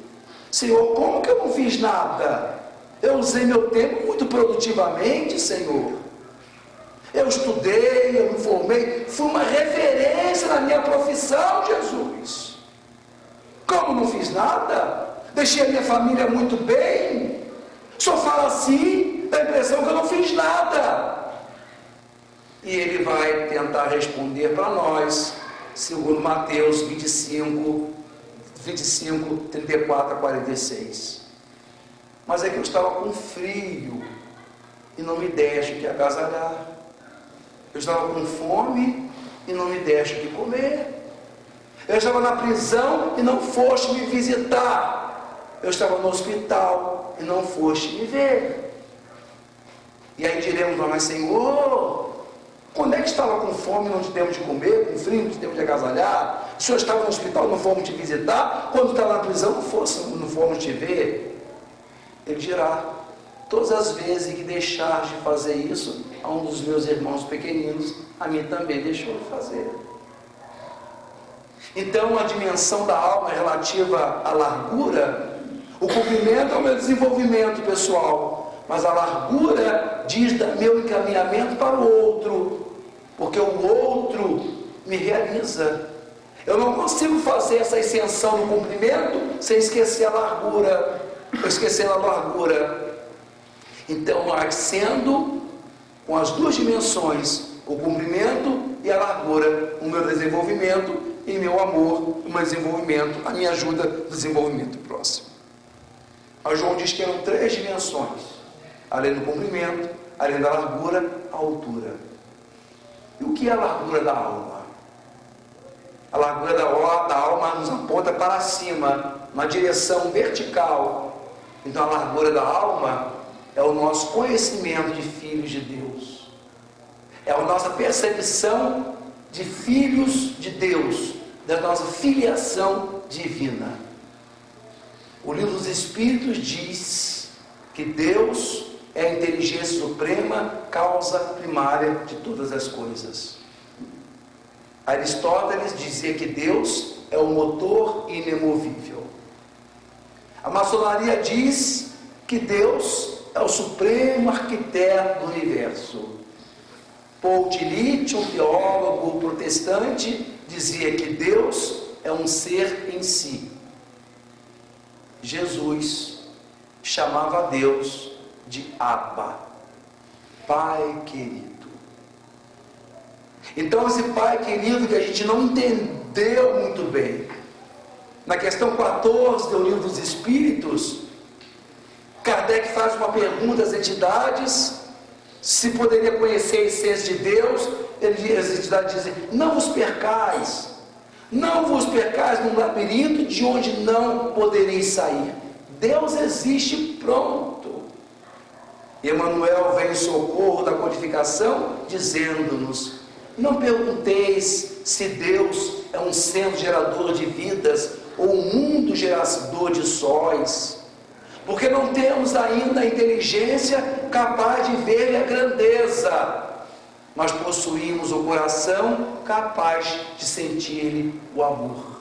Senhor, como que eu não fiz nada? Eu usei meu tempo muito produtivamente, Senhor. Eu estudei, eu me formei, fui uma referência na minha profissão, Jesus. Como não fiz nada? Deixei a minha família muito bem. Só fala assim, dá a impressão que eu não fiz nada. E ele vai tentar responder para nós, segundo Mateus 25, 34 a 46. Mas é que eu estava com frio e não me deste de agasalhar. Eu estava com fome e não me deste de comer. Eu estava na prisão e não foste me visitar. Eu estava no hospital e não foste me ver. E aí diremos, mas Senhor, quando é que estava com fome e não te demos de comer, com frio não te demos de agasalhar? O Senhor estava no hospital e não fomos te visitar? Quando estava na prisão não fomos te ver? Ele dirá, todas as vezes que deixar de fazer isso a um dos meus irmãos pequeninos, a mim também deixou de fazer. Então a dimensão da alma é relativa à largura. O comprimento é o meu desenvolvimento pessoal, mas a largura diz do meu encaminhamento para o outro, porque o outro me realiza. Eu não consigo fazer essa extensão no comprimento sem esquecer a largura, esquecer a largura. Então, sendo com as duas dimensões, o comprimento e a largura, o meu desenvolvimento e meu amor, o meu desenvolvimento, a minha ajuda no desenvolvimento próximo. A João diz que eram 3 dimensões, além do comprimento, além da largura, a altura. E o que é a largura da alma? A largura da alma nos aponta para cima, na direção vertical. Então a largura da alma é o nosso conhecimento de filhos de Deus. É a nossa percepção de filhos de Deus, da nossa filiação divina. O Livro dos Espíritos diz que Deus é a inteligência suprema, causa primária de todas as coisas. Aristóteles dizia que Deus é o motor inamovível. A maçonaria diz que Deus é o supremo arquiteto do universo. Paul Tillich, um teólogo protestante, dizia que Deus é um ser em si. Jesus chamava Deus de Abba, Pai querido. Então esse Pai querido que a gente não entendeu muito bem, na questão 14 do Livro dos Espíritos, Kardec faz uma pergunta às entidades, se poderia conhecer a essência de Deus. As entidades dizem, não vos percais num labirinto de onde não podereis sair. Deus existe, pronto. Emmanuel vem em socorro da codificação, dizendo-nos, não pergunteis se Deus é um centro gerador de vidas ou um mundo gerador de sóis, porque não temos ainda a inteligência capaz de ver a grandeza. nós possuímos o coração capaz de sentir o amor.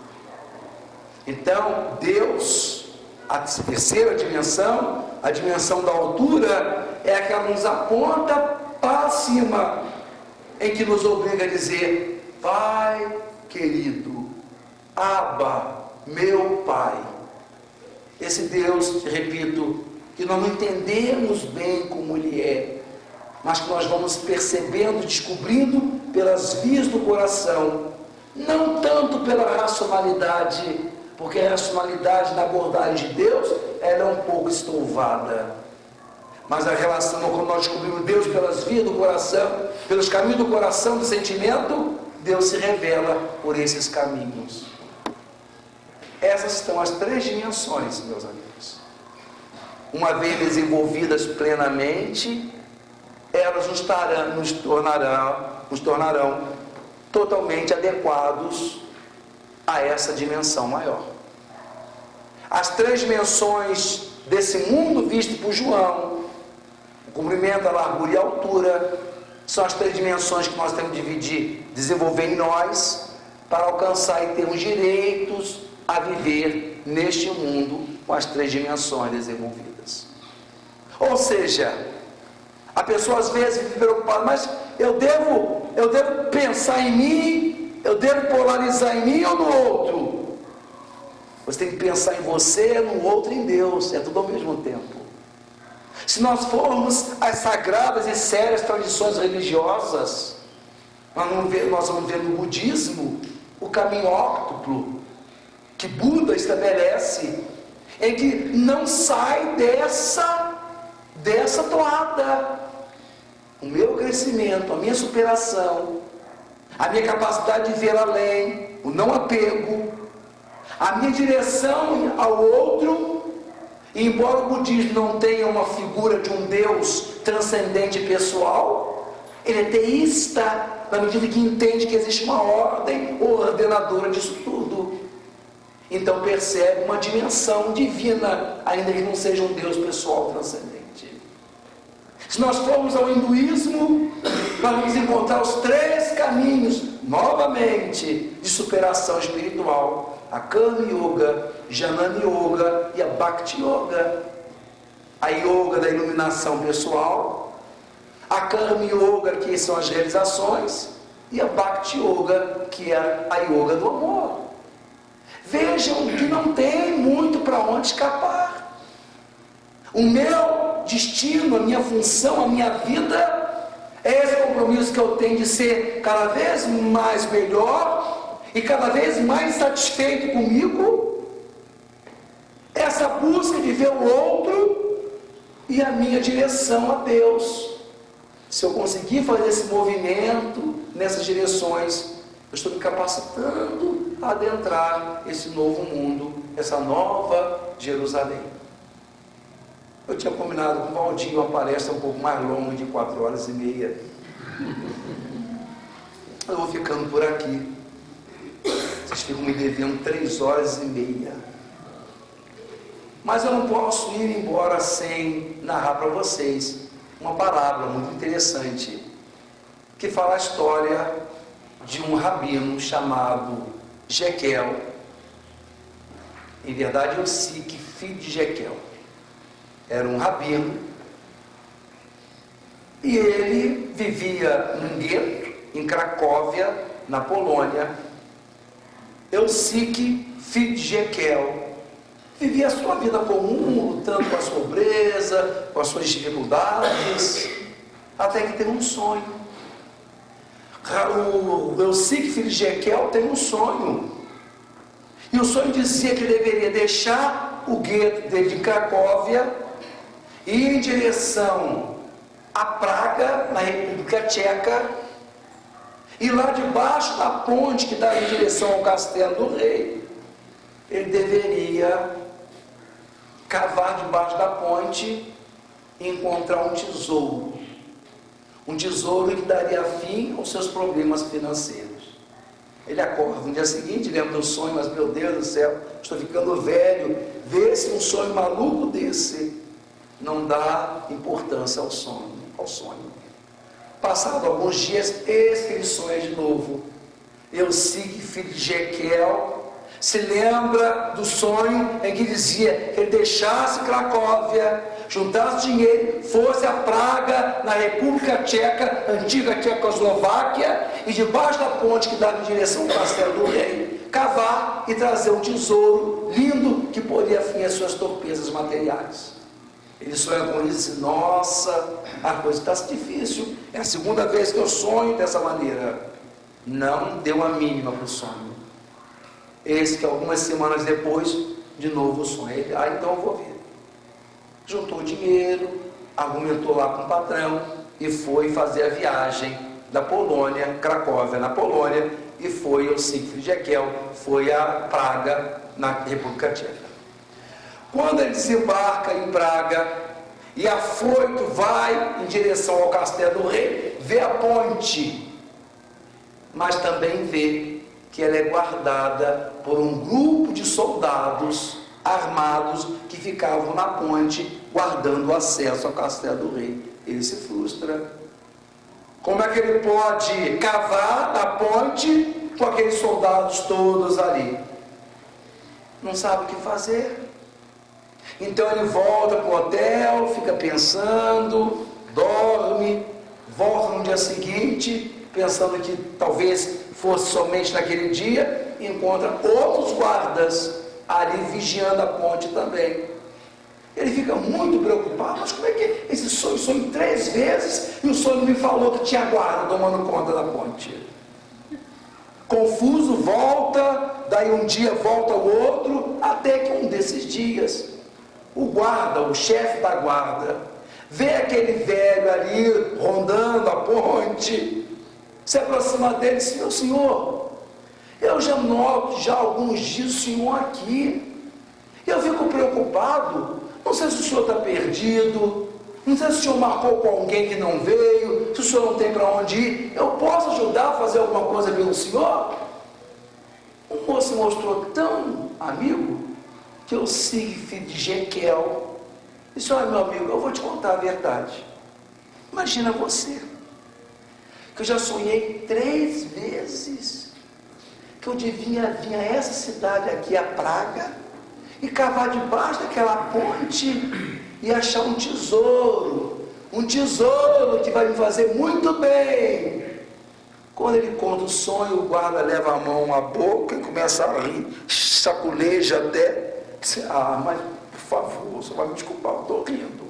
Então, Deus, a terceira dimensão, a dimensão da altura, é aquela que nos aponta para cima, em que nos obriga a dizer: Pai querido, Abba, meu Pai. Esse Deus, repito, que nós não entendemos bem como Ele é, mas que nós vamos percebendo, descobrindo pelas vias do coração, não tanto pela racionalidade, porque a racionalidade na abordagem de Deus, ela é um pouco estouvada, mas a relação, quando nós descobrimos Deus pelas vias do coração, pelos caminhos do coração, do sentimento, Deus se revela por esses caminhos. Essas são as três dimensões, meus amigos. Uma vez desenvolvidas plenamente, elas nos tornarão totalmente adequados a essa dimensão maior. As três dimensões desse mundo visto por João, o comprimento, a largura e a altura, são as três dimensões que nós temos de dividir, desenvolver em nós, para alcançar e termos direitos a viver neste mundo com as três dimensões desenvolvidas. Ou seja, a pessoa às vezes fica preocupada: mas eu devo pensar em mim, eu devo polarizar em mim ou no outro? Você tem que pensar em você, no outro e em Deus, é tudo ao mesmo tempo. Se nós formos às sagradas e sérias tradições religiosas, nós vamos ver no budismo o caminho óctuplo que Buda estabelece, em que não sai dessa toada. O meu crescimento, a minha superação, a minha capacidade de ver além, o não apego, a minha direção ao outro. E embora o budismo não tenha uma figura de um Deus transcendente e pessoal, ele é teísta, na medida que entende que existe uma ordem ordenadora disso tudo. Então percebe uma dimensão divina, ainda que não seja um Deus pessoal transcendente. Se nós formos ao hinduísmo, nós vamos encontrar os três caminhos, novamente, de superação espiritual: a Karma Yoga, Jnana Yoga e a Bhakti Yoga. A Yoga da iluminação pessoal, a Karma Yoga, que são as realizações, e a Bhakti Yoga, que é a Yoga do amor. Vejam que não tem muito para onde escapar. O meu destino, a minha função, a minha vida, é esse compromisso que eu tenho de ser cada vez mais melhor e cada vez mais satisfeito comigo, essa busca de ver o outro e a minha direção a Deus. Se eu conseguir fazer esse movimento nessas direções, eu estou me capacitando a adentrar esse novo mundo, essa nova Jerusalém. Eu tinha combinado com o Valdir uma palestra um pouco mais longa, de 4h30. Eu vou ficando por aqui. Vocês ficam me devendo 3h30. Mas eu não posso ir embora sem narrar para vocês uma parábola muito interessante, que fala a história de um rabino chamado Jequel. Em verdade, Yosik, filho de Jequel. Era um rabino, e ele vivia num gueto, em Cracóvia, na Polônia. Yosik, filho de Jequel, vivia a sua vida comum, lutando com a sua pobreza, com as suas dificuldades, até que teve um sonho. O Yosik, filho de Jequel, teve um sonho, e o sonho dizia que ele deveria deixar o gueto dele de Cracóvia e ir em direção a Praga, na República Tcheca, e lá debaixo da ponte que dá em direção ao castelo do rei, ele deveria cavar debaixo da ponte e encontrar um tesouro que daria fim aos seus problemas financeiros. Ele acorda no dia seguinte, lembra do sonho, mas meu Deus do céu, estou ficando velho, vê se um sonho maluco desse não dá importância ao sonho. Passado alguns dias, eis que ele sonha de novo. Eusique, filho de Jequel, se lembra do sonho em que dizia que ele deixasse Cracóvia, juntasse dinheiro, fosse a Praga, na República Tcheca, antiga Tchecoslováquia, e debaixo da ponte que dava em direção ao Castelo do Rei, cavar e trazer um tesouro lindo que poria fim às suas torpezas materiais. Ele sonha com isso e disse: nossa, a coisa está difícil, é a segunda vez que eu sonho dessa maneira. Não deu a mínima para o sonho. Eis que algumas semanas depois, de novo o sonho. Ele, então eu vou ver. Juntou dinheiro, argumentou lá com o patrão e foi fazer a viagem da Polônia, Cracóvia na Polônia, e foi ao Siegfried Jekyll, foi a Praga, na República Tcheca. Quando ele desembarca em Praga e afoito vai em direção ao Castelo do Rei, vê a ponte, mas também vê que ela é guardada por um grupo de soldados armados que ficavam na ponte guardando o acesso ao Castelo do Rei. Ele se frustra. Como é que ele pode cavar na ponte com aqueles soldados todos ali? Não sabe o que fazer. Então ele volta para o hotel, fica pensando, dorme, volta no dia seguinte, pensando que talvez fosse somente naquele dia, e encontra outros guardas ali vigiando a ponte também. Ele fica muito preocupado. Mas como é que esse sonho 3 vezes e o sonho me falou que tinha guarda tomando conta da ponte? Confuso, volta, daí um dia volta o outro, até que um desses dias o guarda, o chefe da guarda, vê aquele velho ali rondando a ponte, se aproxima dele e diz: meu senhor, eu já noto já há alguns dias o senhor aqui, eu fico preocupado, não sei se o senhor está perdido, não sei se o senhor marcou com alguém que não veio, se o senhor não tem para onde ir, eu posso ajudar a fazer alguma coisa pelo senhor? O moço mostrou tão amigo que eu Siegfried de Jekyll disse: olha, meu amigo, eu vou te contar a verdade. Imagina você, que eu já sonhei 3 vezes que eu devia vir a essa cidade aqui, a Praga, e cavar debaixo daquela ponte e achar um tesouro que vai me fazer muito bem. Quando ele conta o sonho, o guarda leva a mão à boca e começa a rir, saculeja até. Diz: mas por favor, você vai me desculpar, eu estou rindo,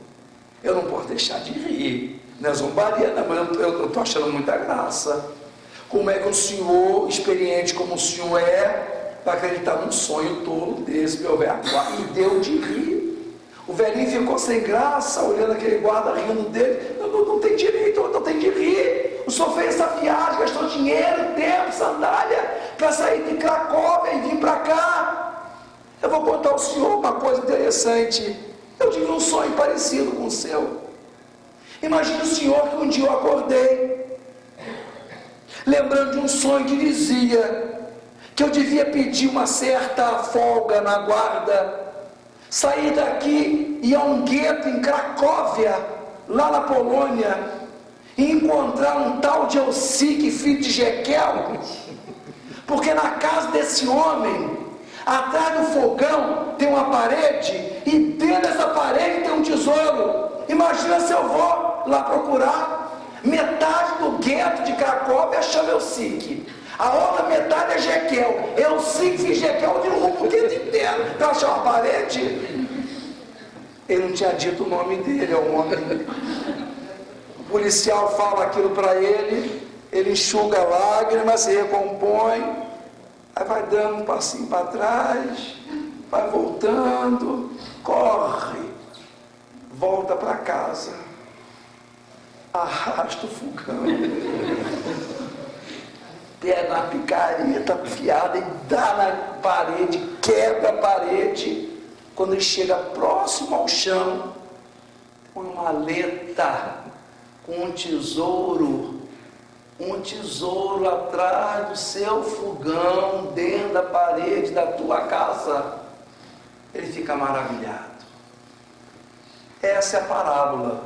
eu não posso deixar de rir, não é zombaria não, mas eu estou achando muita graça. Como é que o senhor, experiente como o senhor é, vai acreditar num sonho tolo desse, meu velho? E deu de rir. O velhinho ficou sem graça, olhando aquele guarda rindo dele. Não tem direito, não tem de rir. O senhor fez essa viagem, gastou dinheiro, tempo, sandália, para sair de Cracóvia e vir para cá. Eu vou contar ao senhor uma coisa interessante. Eu tive um sonho parecido com o seu. Imagine o senhor que um dia eu acordei, lembrando de um sonho que dizia que eu devia pedir uma certa folga na guarda, sair daqui e ir a um gueto em Cracóvia, lá na Polônia, e encontrar um tal de Eusique, filho de Jekyll, porque na casa desse homem, atrás do fogão tem uma parede, e dentro dessa parede tem um tesouro. Imagina se eu vou lá procurar. Metade do gueto de Cracóvia chama Eusique, a outra metade é Jekyll. Eusique e Jekyll derrubam o gueto inteiro para achar uma parede. Ele não tinha dito o nome dele ao homem. O policial fala aquilo para ele, ele enxuga lágrimas, se recompõe, aí vai dando um passinho para trás, vai voltando, corre, volta para casa, arrasta o fogão, pega uma picareta afiada e dá na parede, quebra a parede. Quando ele chega próximo ao chão, põe uma maleta com um tesouro atrás do seu fogão, dentro da parede da tua casa. Ele fica maravilhado. Essa é a parábola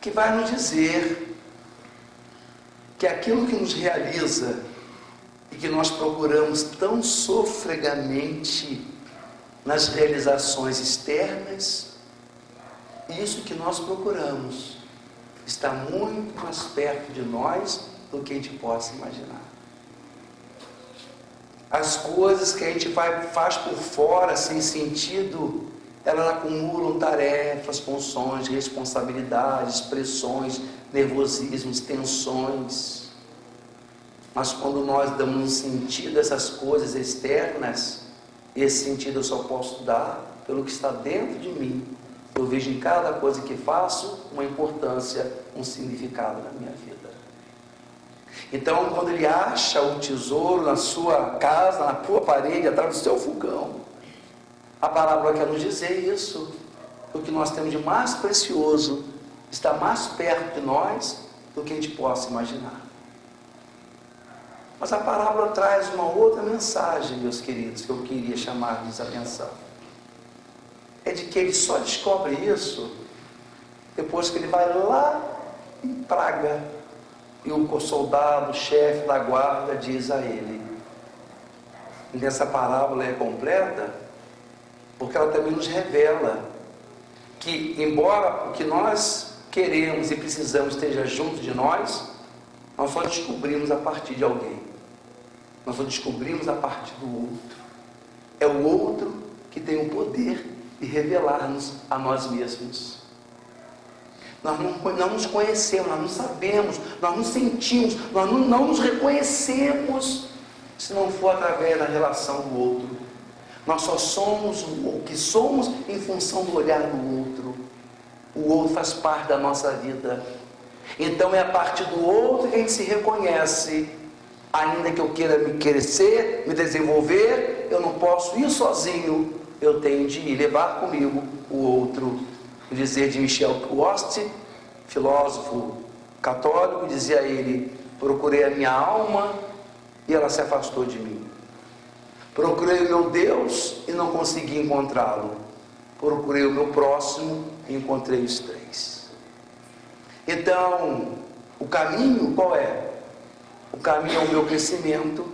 que vai nos dizer que aquilo que nos realiza e que nós procuramos tão sofregamente nas realizações externas, isso que nós procuramos está muito mais perto de nós do que a gente possa imaginar. As coisas que a gente faz por fora sem sentido, elas acumulam tarefas, funções, responsabilidades, pressões, nervosismos, tensões. Mas quando nós damos um sentido a essas coisas externas, esse sentido eu só posso dar pelo que está dentro de mim. Eu vejo em cada coisa que faço uma importância, um significado na minha vida. Então, quando ele acha o tesouro na sua casa, na tua parede, atrás do seu fogão, a palavra quer nos dizer isso. O que nós temos de mais precioso está mais perto de nós do que a gente possa imaginar. Mas a parábola traz uma outra mensagem, meus queridos, que eu queria chamar-lhes a atenção. É de que ele só descobre isso depois que ele vai lá em Praga e o soldado, o chefe da guarda, diz a ele. E nessa parábola é completa porque ela também nos revela que, embora o que nós queremos e precisamos esteja junto de nós só descobrimos a partir de alguém. Nós só descobrimos a partir do outro. É o outro que tem o poder de revelar-nos a nós mesmos. Nós não nos conhecemos, nós não sabemos, nós não sentimos, nós não nos reconhecemos se não for através da relação do outro. Nós só somos o que somos em função do olhar do outro. O outro faz parte da nossa vida. Então é a partir do outro que a gente se reconhece. Ainda que eu queira me crescer, me desenvolver, eu não posso ir sozinho. Eu tenho de ir levar comigo o outro. O dizer de Michel Quoist, filósofo católico, dizia a ele: procurei a minha alma e ela se afastou de mim. Procurei o meu Deus e não consegui encontrá-lo. Procurei o meu próximo e encontrei os três. Então, o caminho qual é? O caminho é o meu crescimento,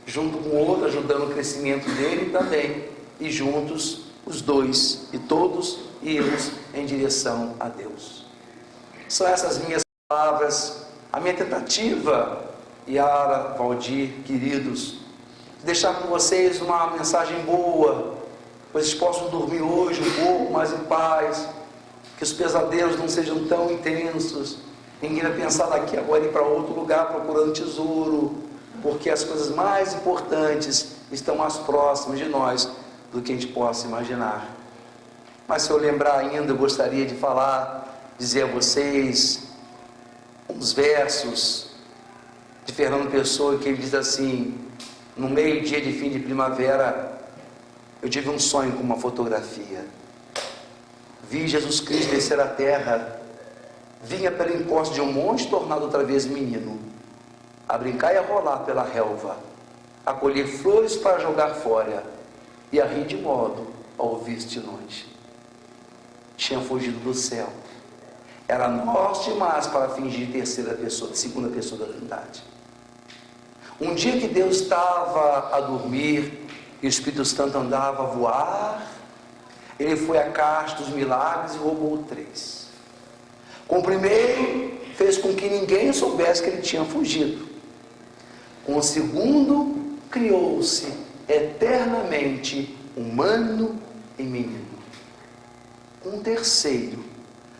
junto com o outro, ajudando o crescimento dele também, e juntos, os dois, e todos irmos em direção a Deus. São essas minhas palavras, a minha tentativa, Yara, Valdir, queridos, de deixar com vocês uma mensagem boa, que vocês possam dormir hoje um pouco mais em paz, que os pesadelos não sejam tão intensos. Ninguém vai pensar daqui agora ir para outro lugar procurando tesouro, porque as coisas mais importantes estão mais próximas de nós do que a gente possa imaginar. Mas se eu lembrar ainda, eu gostaria de dizer a vocês uns versos de Fernando Pessoa, que ele diz assim: no meio-dia de fim de primavera, eu tive um sonho com uma fotografia. Vi Jesus Cristo descer à terra, vinha pelo encosto de um monte tornado outra vez menino, a brincar e a rolar pela relva, a colher flores para jogar fora e a rir de modo a ouvir de longe. Tinha fugido do céu, era nós demais para fingir segunda pessoa da Trindade. Um dia que Deus estava a dormir e o Espírito Santo andava a voar, ele foi à caixa dos milagres e roubou 3. Com o primeiro, fez com que ninguém soubesse que ele tinha fugido. Com o segundo, criou-se eternamente humano e menino. Com o terceiro,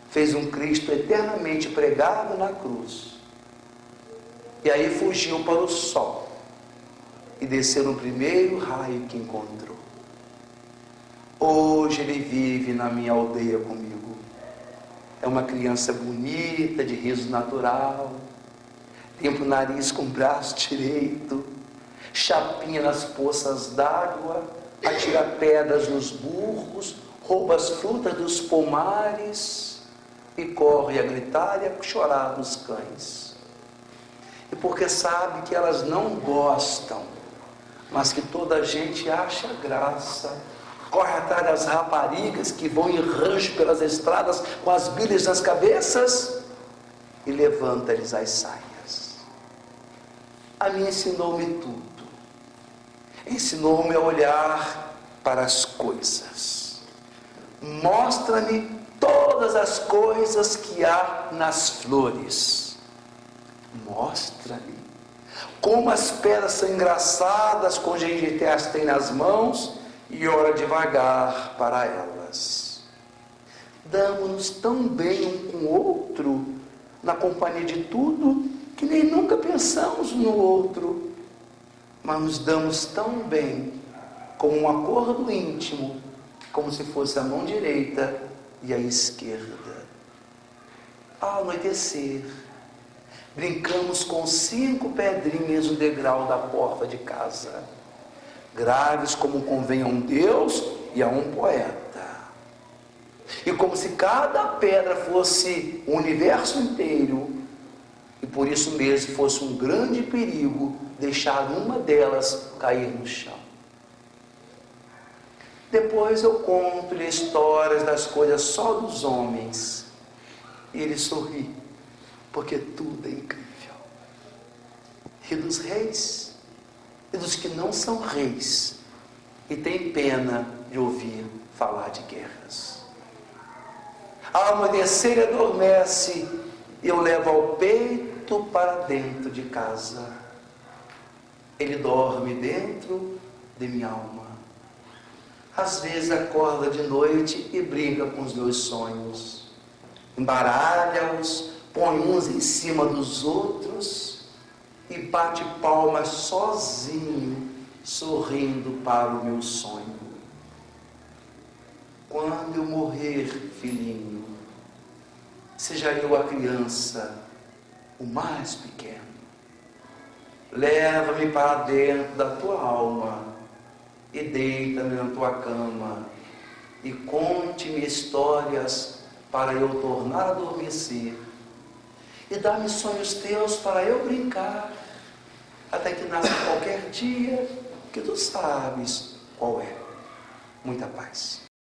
fez um Cristo eternamente pregado na cruz. E aí fugiu para o sol e desceu no primeiro raio que encontrou. Hoje ele vive na minha aldeia comigo. É uma criança bonita, de riso natural, limpa o nariz com o braço direito, chapinha nas poças d'água, atira pedras nos burros, rouba as frutas dos pomares e corre a gritar e a chorar dos cães. E porque sabe que elas não gostam, mas que toda a gente acha graça, corre atrás das raparigas que vão em rancho pelas estradas com as bilhas nas cabeças e levanta-lhes as saias. A mim ensinou-me tudo. Ensinou-me a olhar para as coisas. Mostra-me todas as coisas que há nas flores. Mostra-me como as pedras são engraçadas com gengibre as tem nas mãos e ora devagar para elas. Damos-nos tão bem um com o outro, na companhia de tudo, que nem nunca pensamos no outro, mas nos damos tão bem, como um acordo íntimo, como se fosse a mão direita e a esquerda. Ao anoitecer, brincamos com 5 pedrinhas no degrau da porta de casa, graves como convém a um Deus e a um poeta. E como se cada pedra fosse o universo inteiro, e por isso mesmo fosse um grande perigo deixar uma delas cair no chão. Depois eu conto-lhe histórias das coisas só dos homens, e ele sorri, porque tudo é incrível. E dos reis, e dos que não são reis, e tem pena de ouvir falar de guerras. Ao amanhecer ele adormece, eu levo ao peito para dentro de casa. Ele dorme dentro de minha alma. Às vezes acorda de noite e brinca com os meus sonhos. Embaralha-os, põe uns em cima dos outros e bate palmas sozinho, sorrindo para o meu sonho. Quando eu morrer, filhinho, seja eu a criança, o mais pequeno. Leva-me para dentro da tua alma e deita-me na tua cama e conte-me histórias para eu tornar a adormecer e dá-me sonhos teus para eu brincar até que nasça qualquer dia que tu sabes qual é. Muita paz.